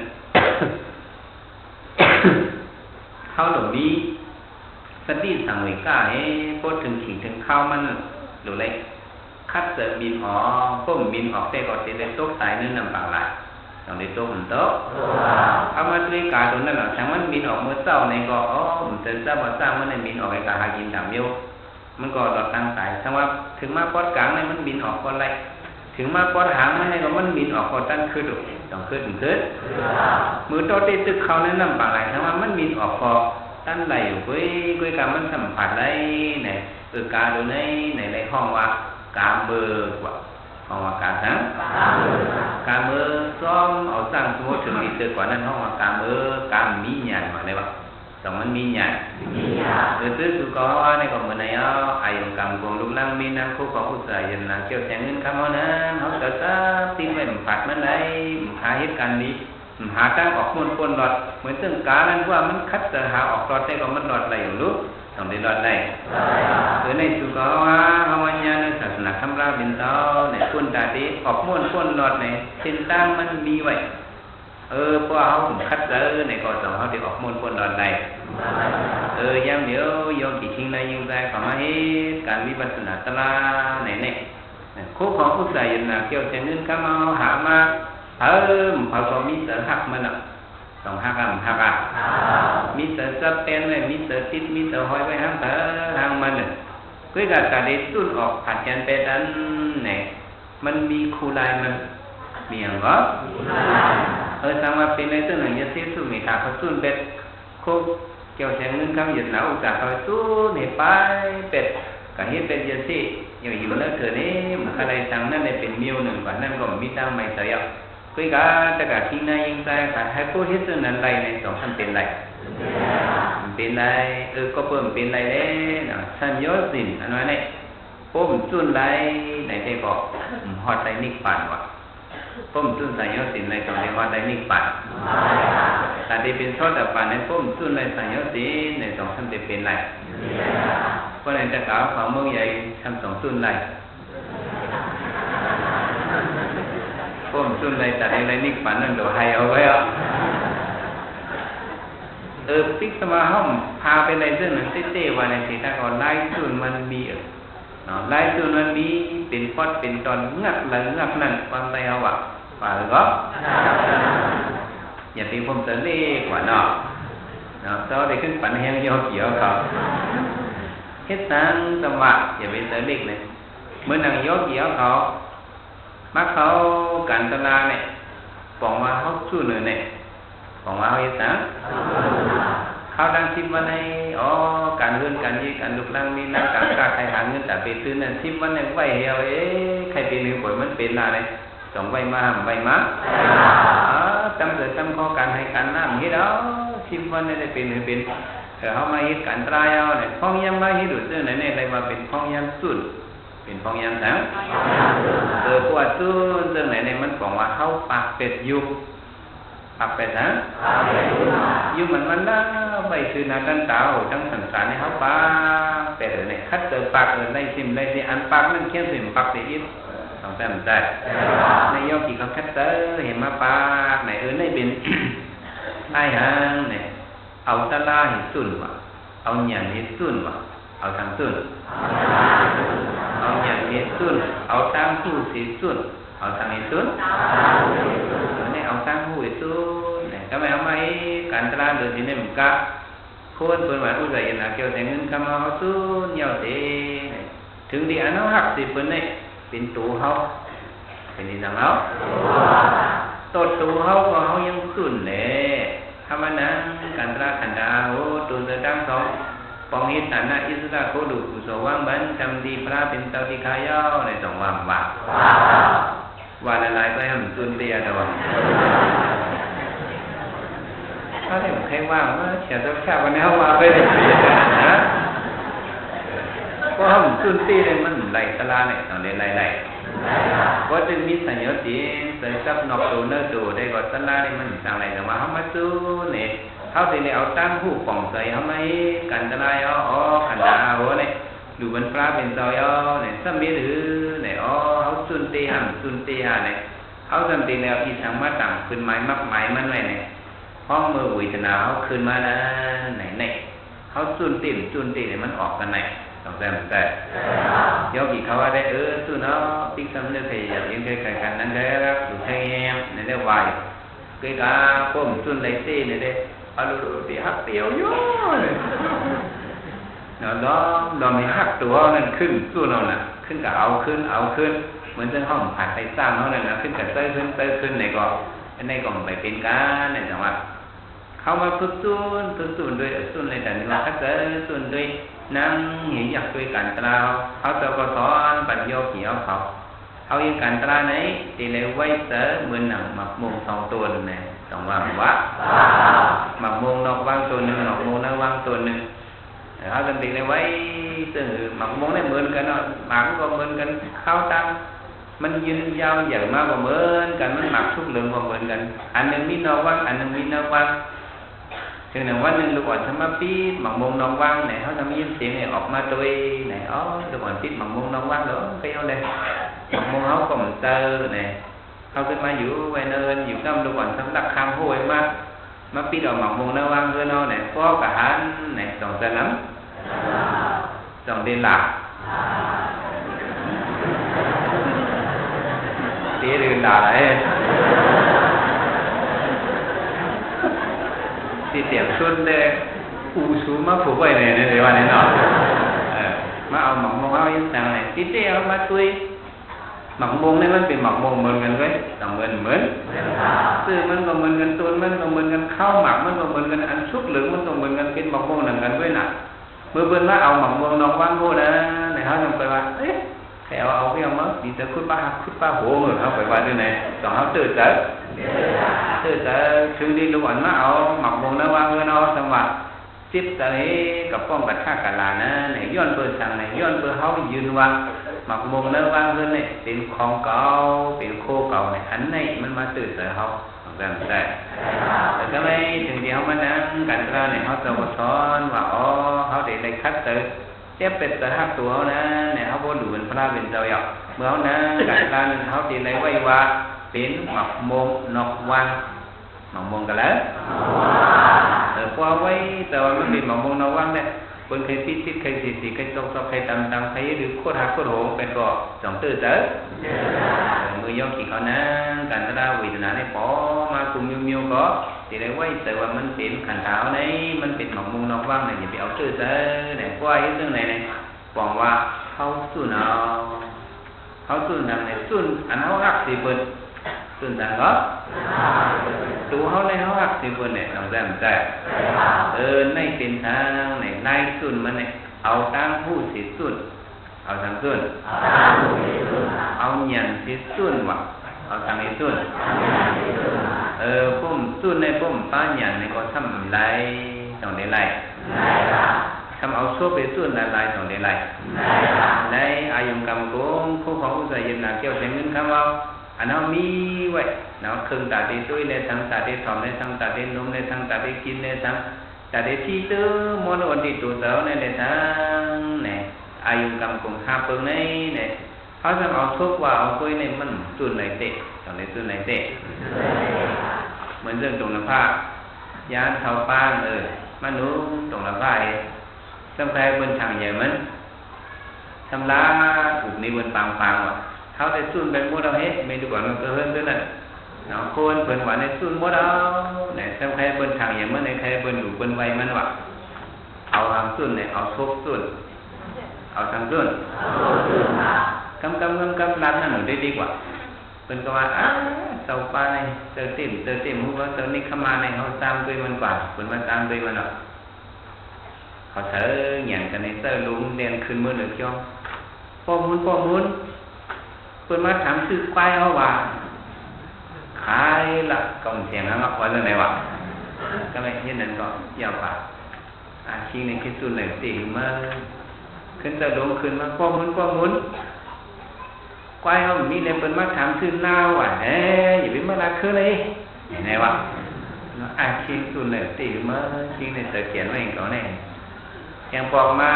เขาเหล่านี้สติสังเวก้าให้พูดถึงขิงถึงข้าวมันหรืออะไรคัดเสริมบินหอพุ่มบินออกได้ก็เสร็จได้ตกสายเนื้อนำปากหลายต้องได้ตกมันโตเอามาด้วยกาตัวนั้นหรอทั้งมันบินออกเมื่อเช้าในก็มันจะทราบว่าสร้างมันในบินออกไอ้กาหากินตามเดียวมันก็หลอดตั้งสายทั้งว่าถึงมาปอดกลางในมันบินออกก็ไรถึงมาปอดหางมันในก็มันบินออกก็ตั้งขึ้นต้องขึ้นมือโตติดตึกเขาในน้ำปากไหลทั้งว่ามันบินออกก็ตั้งไหลอยู่กุ้ยกามันสัมผัสได้เนี่ยกาดูในห้องว่ากาเบอร์กว่าห้องว่ากาสังกาเบอร์ซ้อมเอาสร้างสมมติถึงอีกตึกกว่านั้นห้องว่ากาเบอร์กามีหยาดมาได้ปะต้องมันมีหยาดตื้อสุกว่าในก็เหมือนในอายุกรรมกงลุกลังมีนางคู่ของผู้ชายยันนางเกี่ยวแสงเงินคำนั้นเขาจะทราบติ้งไว้ผัดมันได้หาเหตุการณ์นี้หาทางออกม้วนปนหลอดเหมือนซึ่งกานั้นว่ามันคัดจะหาออกหลอดได้ก็มันหลอดอะไรอยู่รู้ต้องได้หลอดได้ในสุกว่าเขาวันยาในศาสนาคำราบินเต้าในคนตาดีออกม้วนปนหลอดในเส้นตั้งมันมีไว้เพราะเขาคัดในก็สองเขาได้ออกม้วนปนหลอดได้ย้ำเดี๋ยวโยมกี่ทิ้งในยังใจขอมาให้การวิปัสสนาตลาไหนคู่ของผู้ใส่ยันนาเกี่ยวกับเงินข้ามาหามาเขาก็มีเสือหักมันต้องหักมีเสือจับเป็นเลยมีเสือติดมีเสือห้อยไว้ห้างมันก็การการได้สุ่นออกผัดกันไปดันเนี่ยมันมีคูลายมันมีอย่างก็สามารถเป็นในตัวหนึ่งจะเสียสุ่นมีขาเขาสุ่นเป็ดคู่เกี่ยวกับเงินข้ามหยุดหนาวจากเขาสุ่นเนี่ยไปเป็ดการเฮ็ดเป็นยังสิอยู่แล้วเธอเนี่ยมันอะไรทางนั้นเลยเป็นมิวหนึ่งกว่านั้นก็มีตั้งไม่เสียคุยกันแต่การที่นายยังใจการให้ผู้เฮ็ดซึ่งนั้นไรในสองท่านเป็นไรเป็นไรก็เพิ่มเป็นไรเด้นะท่านยศสินอันนั้นเนี่ยผมจุนไรในใจบอกฮอดใจนิกปั่นว่ะผมจุนใส่ยศสินในตรงนี้ฮอดใจนิกปั่นแต่ที่เป็นทอดแต่ปั่นในผมจุนไรใส่ยศสินในสองท่านเป็นไรเพราะในแต่กล่าวของเมืองใหญ่ทำสองจุนไรผมจุนไรแต่ในนิกปั่นนั่นเดี๋ยวให้เอาไว้ปิกสมาห้องพาไปในเรื่องหนึ่งเต้วันในที่ถ้าก่อนไล่จุนมันมีไล่จุนมันมีเป็นพอดเป็นตอนงักนั่นความไรเอาว่าหรือก็อย่าตีผมจะเล่กว่าเนาะเจ้าได้ขึ้นปั่นแห้งยอเกี่ยวเขาเฮ็ดสังสมาอย่าไปเสเล็กเลยเมื่อนังยอเกี่ยวเขามักเขาการตลาดเนี่ยบอกว่าเขาสู้เหนื่อยเนี่ยบอกว่าเขาเฮ็ดสังเขาดังทิมวันในการเงินการยี่การลุกลังมีนักการค้าใครหาเงินแต่ไปซื้อนั่นทิมวันในไหวเหี่ยวใครเป็นหนึ่งคนมันเป็นอะไรสองไหวมาจำเกิดจำข้อการให้การน้ำนี่แล้วทิมวันในได้เป็นหรือเป็นเขามาเฮ็ดการตรายเอาเนี่ยพ้องยำมาเฮ็ดดูเรื่องไหนเนี่ยอะไรมาเป็นพ้องยำสุดเป็นพ้องยำสังพวกสุดเรื่องไหนเนี่ยมันบอกว่าเขาปากเป็ดยุบปากเป็ดนะยุบมันน่าใบซื้อนากันเต่าทั้งสังสารในเขาปากเป็ดเนี่ยคัดเติมปากในซิมในที่อันปากนั่นเขียนสิมปากสิอิบต้องแต่มันใจในยกกี่เขาคัดเติมเห็นมาปากไหนในเป็นไอ้หางเนี่ยเอาตะลาเห็นสุนวะเอาหยันเห็นสุนวะเอาทางสุนเอาหยันเห็นสุนเอาทางผู้สีสุนเอาทางเห็นสุนเนี่ยเอาทางผู้เห็นสุนเนี่ยทำไมเอาไม่การตลาดเดินที่นี่มันก็คนเป็นว่าผู้ใหญ่ยันหนักเกี่ยวแต่เงินคำเอาสุนเหี่ยวเด้ถึงที่อันเขาหักสิเป็นเนี่ยเป็นตัวเขาเป็นที่สังเขาตัวเขาก็เขายังสุนเลยธรรมนังกันตระขันดาโหตุนดังสองปองหิตานะอิสระโคดุกุศลวังบันจำดีพระเป็นเจ้าที่ขายาวในสองวังว่าละลายไปให้มันตุนเตียดอกถ้าได้ผมใครว่างว่าเฉียดจะแค่วันนี้เขามาไปเลยนะเพราะเขาตุนตีเลยมันไหลตลาเนี่ยตอนนี้ไหลว่าจะมีสัญญาตีเสร็จกับนอกตัวเนื้อตัวได้ก็ตลาดนี่มันต่างไรแต่ว่าเขามาซื้อเนี่ยเขาจะเอาตั้งผู้ป่องใส่เขาไม่กันตลาดขันดาหัวเนี่ย đủ vấn phá bên sau yo này sắp biết thứ này áo xuân tê hà này áo dầm tê nào đi sang mắt tặng khuyên máy mắc máy mắt này nàyห้องมือหุ่ยจะหนาวขึ้นมานะไหนเนี่ยเขาจุนตีเนี่ยมันออกกันไหนต้องแต่ยกอีกเขาว่าได้จุนเนาะติ๊กซ้ำเนี่ยใครอยากยังเคยกันนั้นได้แล้วดูใช่แง่เนี่ยได้วายเคยกาป้มจุนไรตีเนี่ยได้เอาดูตีหักเตียวโย่เลยเนาะเราไม่หักตัวนั่นขึ้นจุนเราน่ะขึ้นกับเอาขึ้นเหมือนเส้นห้องผ่านไปสร้างเขาเนี่ยนะขึ้นกับเต้ยขึ้นในก่อนในก่อนไปเป็นการเนี่ยจังหวะเขามาฝึกจุนด้วยจุนในแต่นี้ว่าถ้าเกิดจุนด้วยนั่งเห็นอยากด้วยกันตราเขาจะก็สอนปัญญาเขียวเขาอย่างกันตราไหนตีเลยไว้เสอเหมือนหนังหมักมุงสองตัวเนี่ยสองว่างวะหมักมุงนอกว่างตัวหนึ่งนอกมุงนอกว่างตัวหนึ่งเขาจะตีเลยไว้ซึ่งหมักมุงเนี่ยเหมือนกันเนาะหมักก็เหมือนกันเข้าตั้งมันยืนยาวใหญ่มากกว่าเหมือนกันมันหมักทุกเรื่องกว่าเหมือนกันอันหนึ่งมีนอกว่างอันหนึ่งมีนอกว่างถึงหนึ่งวันหนึ่งลูกอ่อนทำมาปีดหมักมุงนอกว่างไหนเขาทำยินเสียงเนี่ยออกมาตัวไหนลูกอ่อนปีดหมักมุงนอกว่างเหรอไปเอาเลยหมักมุงเขาก็เหมือนเตอร์เนี่ยเขาขึ้นมาอยู่ไว้เนินอยู่กับลูกอ่อนสำหรับคำพูดมากมาปีดออกหมักมุงนอกว่างเพื่อนเอาเนี่ยพ่อกะหันเนี่ยสองเซนน้ำสองเดือนหลักtí đường đà đấy thì tiệm xuân đây u xuống má phủ vậy này để vào này nọ máเอาหมักมงเอาอย่างต่างnày tí tíเอามาตุยหมักมงนี่มันเป็นหมักมงเหมือนกันเว้ยต้องเหมือนซื้อมันก็เหมือนกันตุนมันก็เหมือนกันข้าวหมักมันก็เหมือนกันอันชุบเหลืองมันก็เหมือนกันเป็นหมักมงหนึ่งกันเว้ยน่ะเมื่อเบิ่นว่าเอาหมักมงน้องว่างโง่นะไหนเขาทำไปว่าเอ๊ะแถวเอาcái mất đi tới khút ba hổ ngườiเขาไปว่าด้วยnày cònเขาtự tới thường đi lúc ảnh màเอาmặc quần nó qua người nó xong mà tiếp tớiกับป้องกับท่ากันลานะไหนย้อนเปิดสั่งไหนย้อนเปิดเขายืนว่าmặc quần nó qua người nàyเป็นของเก่าเป็นโคเก่าnàyอันนี้มันมาตื่นtớiเขาแบบแต่ก็ไม่ถึงที่เขามานั่งกันแล้วเนี่ยเขาจะสอนว่าเขาได้คัดtớiเจ็บเป็ดแต่หักตัวเขานะเนี่ยเขาบ่ดูเป็นพระเป็นเจ้าหยอกเมื่อเขานะการการเขาตีในไว้ว่าเป็นหมักมงนอกวังหมักมงกันแล้วพอไว้แต่ว่ามันเป็นหมักมงนอกวังเนี่ยคนเคยติดเคยสิเคยตกเคยตำเคยหรือโคตรหักโคตรโหงเป็นก็สองตื่นเต้มือยกขี่เขานะการตระวิญญาณในปอมาคุมมิวก็ตีในไว้แต่ว่ามันเป็นขันเท้าnàyมันเป็นหมักมงนอกวังเนี่ยอย่าไปเอาตื่นเต้เนี่ยว่าไอ้เรื่องไหนเนี่ยบอกว่าเขาสุ่นเอาเขาสุ่นทำเนี่ยสุ่นอันเขาหักสิบนสุ่นทางก็ตัวเขาในเขาหักสิบนเนี่ยต้องจำใจในเป็นทางเนี่ยนายสุ่นมันเนี่ยเอาตั้งผู้สิสุ่นเอาทางสุ่นเอาหยันสิสุ่นวะเอาทางนี้สุ่นพุ่มสุ่นในพุ่มป้าหยันในก็ทำไรต้องได้ไรทำเอาโซ่ไปส่วนลายๆสองเดือนไรในอายุกรรมโกงผู้ของอุตสาหกรรมเกี่ยวกับเงินคำเอาอันนั้นมีไว้เนาะเครื่องตัดได้ช่วยในทางตัดได้ถอมในทางตัดได้นมในทางตัดได้กินในทางตัดได้ที่ตื้อมโนวันที่ตัวเสาในทางเนี่ยอายุกรรมโกงห้าเปิงในเนี่ยเขาจะเอาทุกว่าเอาคุยในมันส่วนไหนเตะสองในส่วนไหนเตะเหมือนเรื่องตรงน้ำผ้ายานเท้าป้างมันนู้ตรงน้ำผ้าสำคัญบนทางใหญ่มันทำลาอุบในบนปังว่ะเขาได้สุ่นเป็นมดเอาเฮ็ดไม่ดูก่อนมันก็เฮิรนด้วยนั่นเนาะคนเพิ่นว่าในสุ่นมดเอาเนี่ยสำคัญบนทางใหญ่มันในใครบนอยู่บนไวมันว่ะเอาทางสุ่นเนี่ยเอาทุกสุ่นเอาทางสุ่นกำรัดนั่นหนูได้ดีกว่าเพิ่นก็ว่าเสาป้าในเตอติ่มฮู้ว่าเตอนี่เข้ามาในเขาตามด้วยมันกว่าเพิ่นมาตามด้วยมันหรอกเขาเถอะอย่างกันในเตอร์ลุงเรียนขึ้นมือหรือจ้องพ่อมุนเพิ่นมาถามชื่อควายเอาว่าขายละกองเสียงนะว่าเรื่องไหนวะก็เลยเห็นนั้นก็ยาวกว่าชิงในคิดสุดเลยตีมาขึ้นเตอร์ลุงขึ้นมาพ่อมุนควายเอามีเลยเพิ่นมาถามชื่อหน้าว่าอย่าไปมาละคือเลยอย่างไรวะชิงสุดเลยตีมาชิงในเตอร์เขียนไว้อย่างเขาเนี่ยอย่างบอกมา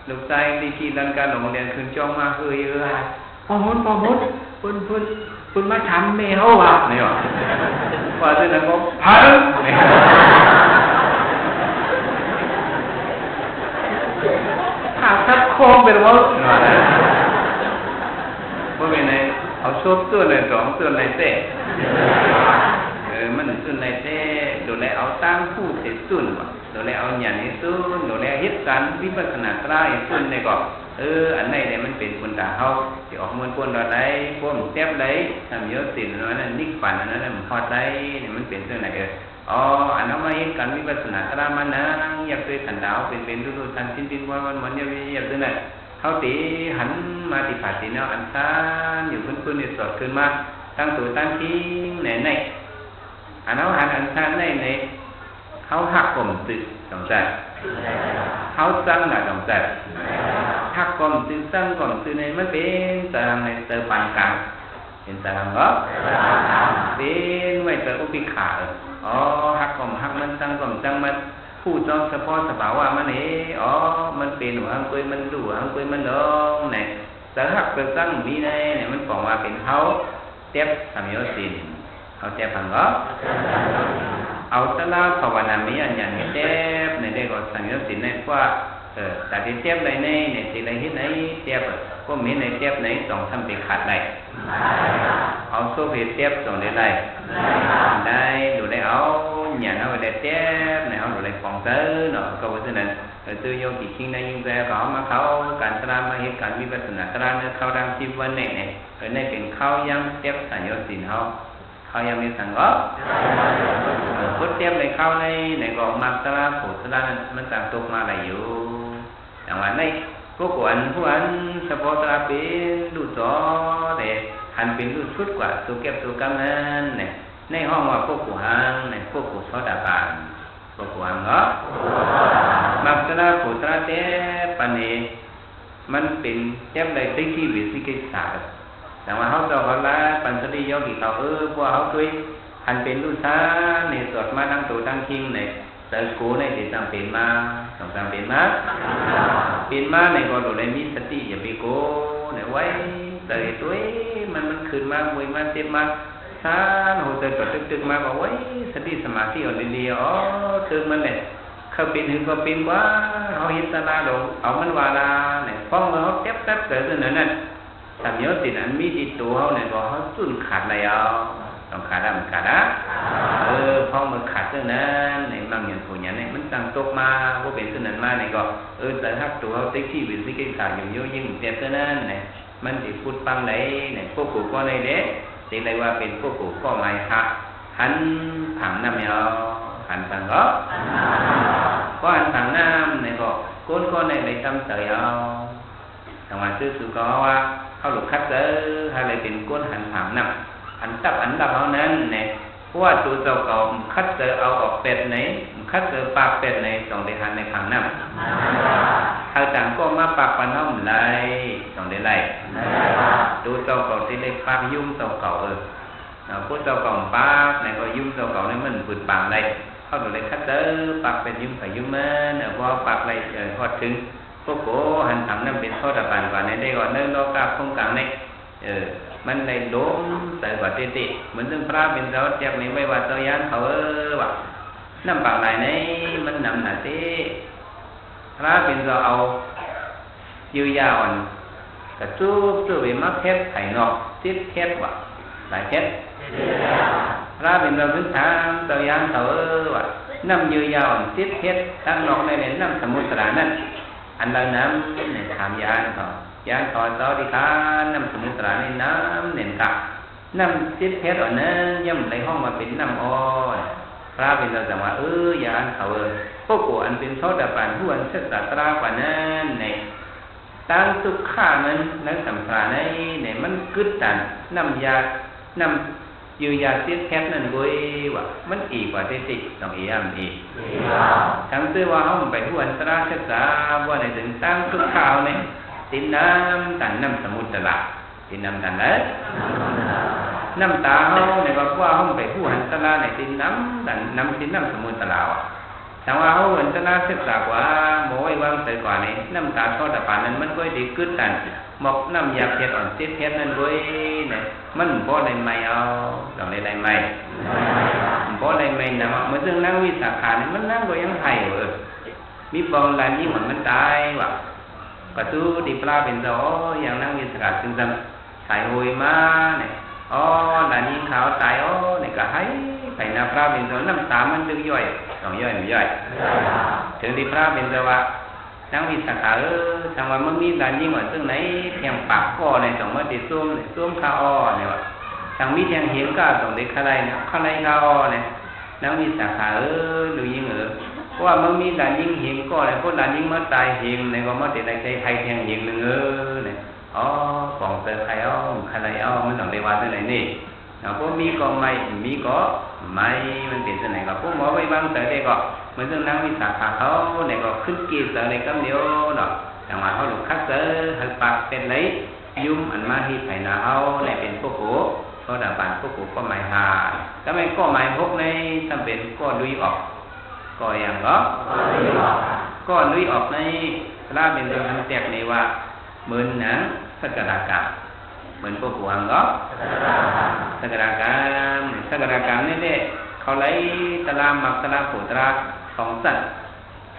ลูกชายดีที่ดันการโรงเรียนคืนจ้องมาคือพอมุดคุณมาทำเมเขาว่ะเนี่ยว่าที่นั่นก็พังผ่าทับโค้งไปหรือว่าเป็นไงเอาชบตัวเลยสองตัวเลยเต้มันตัวเลยเต้ดูแลเอาตั้งผู้เสร็จตุนว่ะดูแลเอาหยันให้ตุนดูแลเหตุการณ์วิปัสสนาตราให้ตุนในก่อนอันไหนเนี่ยมันเป็นคนด่าเขาที่ออกมวลคนเราได้พวกเทียบได้ทำเยอะสิ่งนั้นนิกฝันอันนั้นมันพอได้เนี่ยมันเป็นเรื่องไหนอันนั้นมาเหตุการณ์วิปัสสนาตรามันนะอยากเคยขันดาวเป็นดูทันสิ้นวันเหมือนอยากเรื่องไหนเขาตีหันมาติผาตีเนาะอันซ่านอยู่พื้นในสดขึ้นมาตั้งตัวตั้งทิ้งไหนอันนั้นหันอันซ่านในเขาหักผมตึกสองใจเขาตั้งหน้าสองใจหักผมตึกตั้งผมตึกในมันเป็นตารางในเตอร์ปานกลางเป็นตารางก็เป็นไว้เตอร์อุปิขาหักผมหักมันตั้งผมตั้งมันผู้จองเฉพาะสภาวะมันมันเป็นหัวหังคุยมันดูหังคุยมันดองเนี่ยแต่หักเกิดตั้งมีในเนี่ยมันบอกว่าเป็นเขาเจ็บทำโยสินเขาเจ็บผังก็เอาตะลาภาวนามีอันอย่างเจ็บในได้ก็ทำโยสินในว่าแต่ที่เจ็บในเนี่ยที่ใดที่ไหนเจ็บก็มีในเจ็บในต้องทำเป็นขาดได้เอาโซ่เพชรเจ็บส่งได้ดูได้เอาnhà nó để chép này họ lại còn tới nó câu thế này rồi tôi vô kỳ kinh này nhưng ra có mà khâu cảnh tra mà hiện cảnh vipassana tra nó khâu đang chim vấn này rồi nàyเป็นkhâu yang chép thành vô xin không khâu yang như thằng đó phút chép này khâu này còn mặc tra phụ traมันต่างtục mà làอยู่อย่างว่าnàyผู้อันเฉพาะtraเป็นดูจอแต่หันเป็นดูชุดกว่าตัวเก็บตัวกำนันเนี่ยในห้องว่าพวกกูหังในพวกกูโสดาบันพวกกูหังเนาะมักจะได้ผู้ตระเตปันนี้มันเป็นเจ็บได้ที่ที่วิสิกิสาแต่ว่าเขาจะเขาละปัญสติโยกิเขาพวกเขาคุยหันเป็นลูกช้าในสวดมาตั้งตัวตั้งคิงในเตอร์กูในที่ตั้งเป็นมาต้องตั้งเป็นมาในก็ดูในมีสติอย่าไปโก้ในไว้เตยตัวมันขึ้นมาเว้ยมาเจ็บมาท่านหัวใจก็ตึกมาบอกว่าสติสมาธิอ่อนดีตึกมันเนี่ยเขาเป็นหรือก็เป็นว่าเขาเห็นตาลาดเอามันวาลาเนี่ยฟ้องเขาแทบเกิดขึ้นนั่นทำเยอะสิอันมีติดตัวเขาเนี่ยบอกเขาจุนขาดอะไรต้องขาดมันขาดฟ้องมันขาดเรื่องนั้นเนี่ยบางอย่างผู้อย่างเนี่ยมันตั้งตกมาว่าเป็นเรื่องนั้นมาเนี่ยก็แต่ถ้าตัวเขาติ๊กที่วิสิกิสาอยู่เยอะยิ่งเจ็บเรื่องนั้นเนี่ยมันติดพูดปังไหนเนี่ยพวกกูก็ในเด็กที่เรียกว่าเป็นพวกกูก็หมายหันผังน้ำยาวหันผังก็ก็หันผังน้ำในก็ก้นก็ในในตำเสียเอาแต่ว่าชื่อสุก็ว่าเขาหลุดคัดเจออะไรเป็นก้นหันผังน้ำหันตับหันดับเอานั้นเนี่ยเพราะว่าตัวเจ้าเก่าคัดเจอเอาออกเป็ดไหนคัดเจอปากเป็ดไหนส่งไปหันในผังน้ำทางต่างก็มาปากปันน้ำไหลส่งได้ไหลดูเจ้าเก่าที่เล็กปากยุ่งเจ้าเก่าพูดเจ้าเก่าปากไหนก็ยุ่งเจ้าเก่าในมันปืนปากไหลเขาดูเลยคัดเจอปากเป็นยุ่งไปยุ่งมันพอปากไหลพอถึงพวกโก้หันผังน้ำเป็นโทษตะปานกว่าในได้ก่อนเนิ่งโลกาคงกลางในมันในโดมใส่กว่าเตะเหมือนซึ่งพระเป็นเราเจ็บในไม่ว่าเจ้ายันเขาว่ะน้ำปากไหลในมันนำหนาเตะพระเป็นเราเอายืยาวกระจุกจุบมักเทปไข่นอกติดเทปว่ะหลายเทปพระเป็นเราพื้นฐานเจ้ายันเขาว่ะน้ำยืยาวติดเทปตั้งนอกในน้ำสมุทรนั่นอันเราน้ำในถามยานเขายานขอต่อที่ข้าน้ำสมุทรในน้ำเน่นกะน้ำติดเทปอ่อนนั้นย่ำในห้องมาเป็นน้ำอ้อยพระเป็นเราจังว่ายานเขาพวกกูอันเป็นโทษปานผู้อันเสดตรากว่านั้นในตั้งตุกข้ามันนักสัมภาระในมันกึศตันน้ำยาน้ำยืยาติดแคบนั่นเว้ยว่ามันอีกว่าที่ติต้องอีมอีกทั้งซื้อว่าเขาไปผู้อันตราศึกษาว่าในถึงตั้งตุกข้าวเนี่ยติดน้ำตันน้ำสมุทรละติดน้ำตันเลยน้ำตาเขาในว่าเขาไปผู้อันตราในติดน้ำตันน้ำติดน้ำสมุทรละ แต่ว่าเขาเหมือนจะน่าศึกษากว่าโมไว้วางใส่กว่านี้น้ำตาทอดตะปานนั้นมันก็ดีกึศกันหมกน้ำยาเผ็ดอ่อนเสียเผ็ดนั่นด้วยเนี่ยมันบ่ได้ไม่เอาต้องได้ไม่บ่ได้ไม่นะมันซึ่งนั่งวิสาขานี่มันนั่งก็ยังไห้มีบองลานยิ่งเหมือนมันตายว่ะก็ตู้ดีปลาเป็นโซอย่างนั่งวิสาขาซึ่งจำสายหวยมาเนี่ยอ๋อลานยิ่งขาวตายอ๋อเนี่ยก็ให้ใส่น้ำปลาเป็นโซน้ำตามันดึงย่อยต้องย่อยไม่ย่อยถึงดีปลาเป็นโซว่านั่งวิสาขาทางว่ามันมีลานยิ่งเหมือนซึ่งไหนเพียงปากก็ในสองมาติดซุ้มข้าวอ้อเนี่ยว่ะทางมีเพียงเห็นก็ต้องได้ข้าไรเนี่ยข้าไรข้าวอ้อเนี่ยนั่งวิสาขาดูยิ่งเพราะว่ามันมีลานยิ่งเห็นก็เลยเพราะลานยิ่งมาตายเห็นในก็มาติดในใจใครเพียงเห็นหนึ่งเนี่ยอ๋อกล่องเตอใครข้าไรมันต้องได้ว่าที่ไหนนี่พวกมีก็ไม่มีก็ไม่มันเป็นที่ไหนก็พวกหมอไปบางเตอได้ก็มันต้องนั่งวิสาขาเขาเนี่ยก็ขึ้นกีเตอในกำเดียวเนาะแต่ว่าเขาหลุดคัดเตอหักปากเป็นไรยุ่มอันมาที่ไผ่นาเขาเนี่ยเป็นพวกโขเขาด่าบานพวกโขก็ไม่หาก็ไม่ก็ไม่พวกในจำเป็นก็ลุยออกก็อย่างก็ลุยออกในลาเป็นตัวทำแตกในว่าเหมือนหนังสักการะกรรมเหมือนพวกหัวก็สักการะกรรมนี่เนี่ยเขาไล่ตารางหมักตารางผูตราสองสัตว์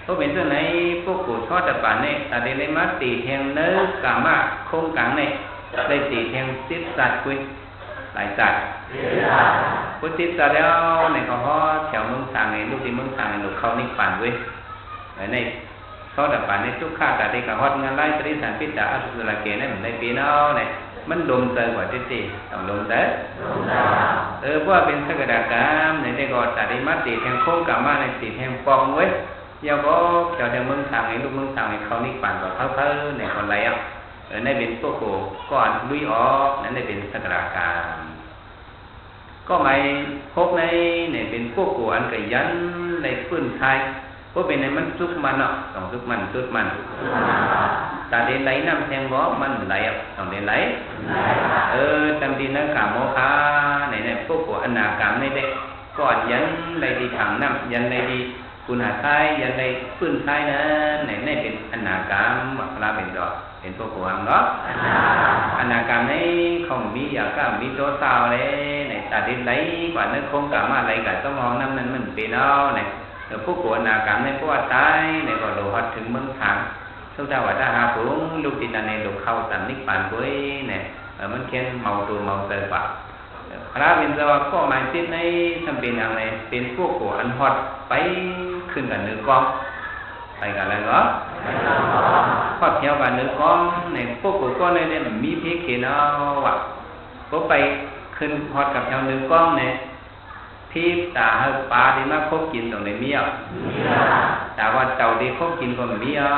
เขาเป็นตัวไหนพวกกูทอดแต่ป่านเนี่ยแต่เดลิมาตีแทงเนื้อกามาโค้งกลางเนี่ยได้ตีแทงซิดสัตว์กุยหลายสัตว์กุซิดสัตว์แล้วในเขาฮอแถวเมืองสางในลูกที่เมืองสางในลูกเขานิป่านกุยในทอดแต่ป่านในทุกข้าแต่เด็กกับฮอดงานไล่ตรีสันพิจารณ์สุรเกณฑ์ในเหมือนในปีน้อเนี่ยมันดมเตยกว่าที่ต้องดมเตยเพราะว่าเป็นสักการะกรรมในได้ก็แต่ได้มาตีแทงโค้งกามาในตีแทงปองไว้ยาก็เกี่ยวกับเมืองสางในลูกเมืองสางในเขานิป่านก็เขาในคนไรในเป็นพวกโกก่อนลุยออกนั่นในเป็นสักการะกรรมก็หมายพบในเป็นพวกโกอันกยันในพื้นไทยเพราะเป็นในมันซุกมันเนาะต้องซุกมันแต่เดินไหลน้ำแทงบ่มันไหลต้องเดินไหลจำดีนักกรรมโมฆะในพวกโกอนาคามในเด็กก่อนยันในดีถังน้ำยันในดีคุณหาไทยยันในพื้นไทยนั้นในเป็นอนาคามบัคลาเป็นดอกเป็นพวกโกอังเนาะอนาคามในเขามีอยากก็มีโตสาวเลยในแต่เดินไหลกว่านั้นคงกลับมาไหลกับต้องมองน้ำนั้นมันเป็นเอาในพวกโกอนาคามในพวกตายในก็โลหัดถึงเมืองทางสุดท้ายว่าถ้าหาผงลูกตินันในลูกเข้าสันนิปานกุ้ยเนี่ยมันเขียนเมาตัวเมาเตอร์ปะพระเป็นตัวก็หมายติดในจำเป็นอย่างไรเป็นพวกโกอันฮอดไปขึ้นกับเนื้อกองไปกันอะไรเหรอพอเที่ยวกับเนื้อกองในพวกโกก็ในเนี่ยมีเพียงเขียนเอาว่ะก็ไปขึ้นฮอดกับแถวเนื้อกองเนี่ยที่ตาให้ปลาที่มาคบกินตรงไหนมีอ่ะแต่ว่าเต่าที่คบกินก็มีอ่ะ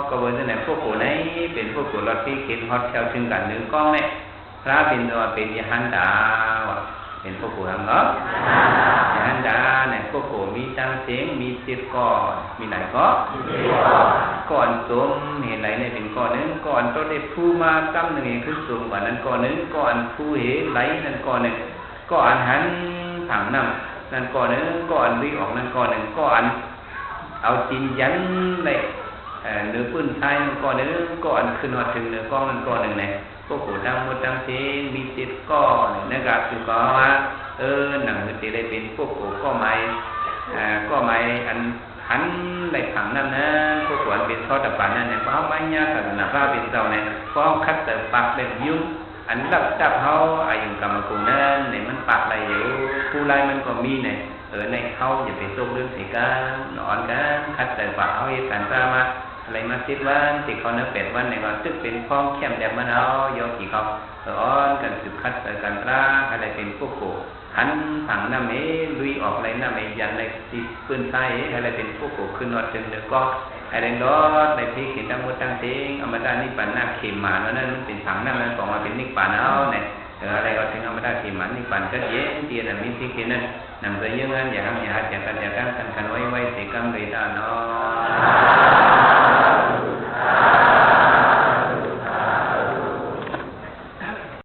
ก็เป็นที่ไหนพวกโกไหนเป็นพวกโกรถที่เขียนฮอดแถวถึงกับเนื้อกองเนี่ยพระเป็นตัวเป็นยหันดาวเป็นพวกโกทำเนาะยหันดาเนี่ยพวกโกมีจังเสียงมีสิบก้อนมีไหนก้อนสมเห็นไหนเนี่ยเป็นก้อนนึงก้อนตัวได้ผู้มาตั้มหนึ่งคือสูงกว่านั้นก้อนนึงก้อนผู้เห็นไหลนั่นก้อนนึงก้อนหันถังน้ำนั่นก้อนนึงก้อนวิ่งออกนั่นก้อนนึงก้อนเอาจินยันเลยเนื้อปื้นไทยนั่นก้อนนึงก้อนขึ้นมาถึงเนื้อก้อนนั่นก้อนนึงเนี่ยพวกผู้ดังหมดดังเสียงมีสิบก้อนนะครับคือก็ว่าหนังมันจะได้เป็นพวกผู้ก็ไม่อันหันในถังนั้นนะพวกผู้เป็นทอดตะปานนั่นเนี่ยเพราะไม่ยากแต่หน้าผ้าเป็นเจ้าเนี่ยเพราะคัดแต่ปากเป็นยุ่งอันรับจับเขาอายุกรรมกุลนั่นเนี่ยมันปากอะไรอยู่ผู้ไรมันก็มีเนี่ยในเขาอย่าไปส่งเรื่องสีกันนอนกันคัดแต่ปากเขาเหตุการณ์ตามมาอะไรมาสิบวันสิเขาเนื้อเป็ดวันเนี่ยก็ตึกเป็นพ้องเข้มแดดมันเอาโยกี่เขาอ้อนกันสืบคัดแต่กันตราอะไรเป็นพวกโกหันถังน้ำเอ๋ลุยออกอะไรน้ำเอ๋ยันอะไรตีปืนไส้อะไรเป็นพวกโกขึ้นนอดจึงเนื้อก็อะไรรถในที่เขียนตั้งหมดตั้งเสียงอมตะนิพพานหน้าเข็มมาแล้วนั่นเป็นถังน้ำนั้นออกมาเป็นนิพพานเอาเนี่ยอะไรก็ถึงอมตะเข็มมานิพพานก็เย็นเตียนมีที่เขียนนั่นนำไปยังงั้นอย่าทำอย่าหัดอย่ากันไว้เสียกรรมเลยตาเนาะ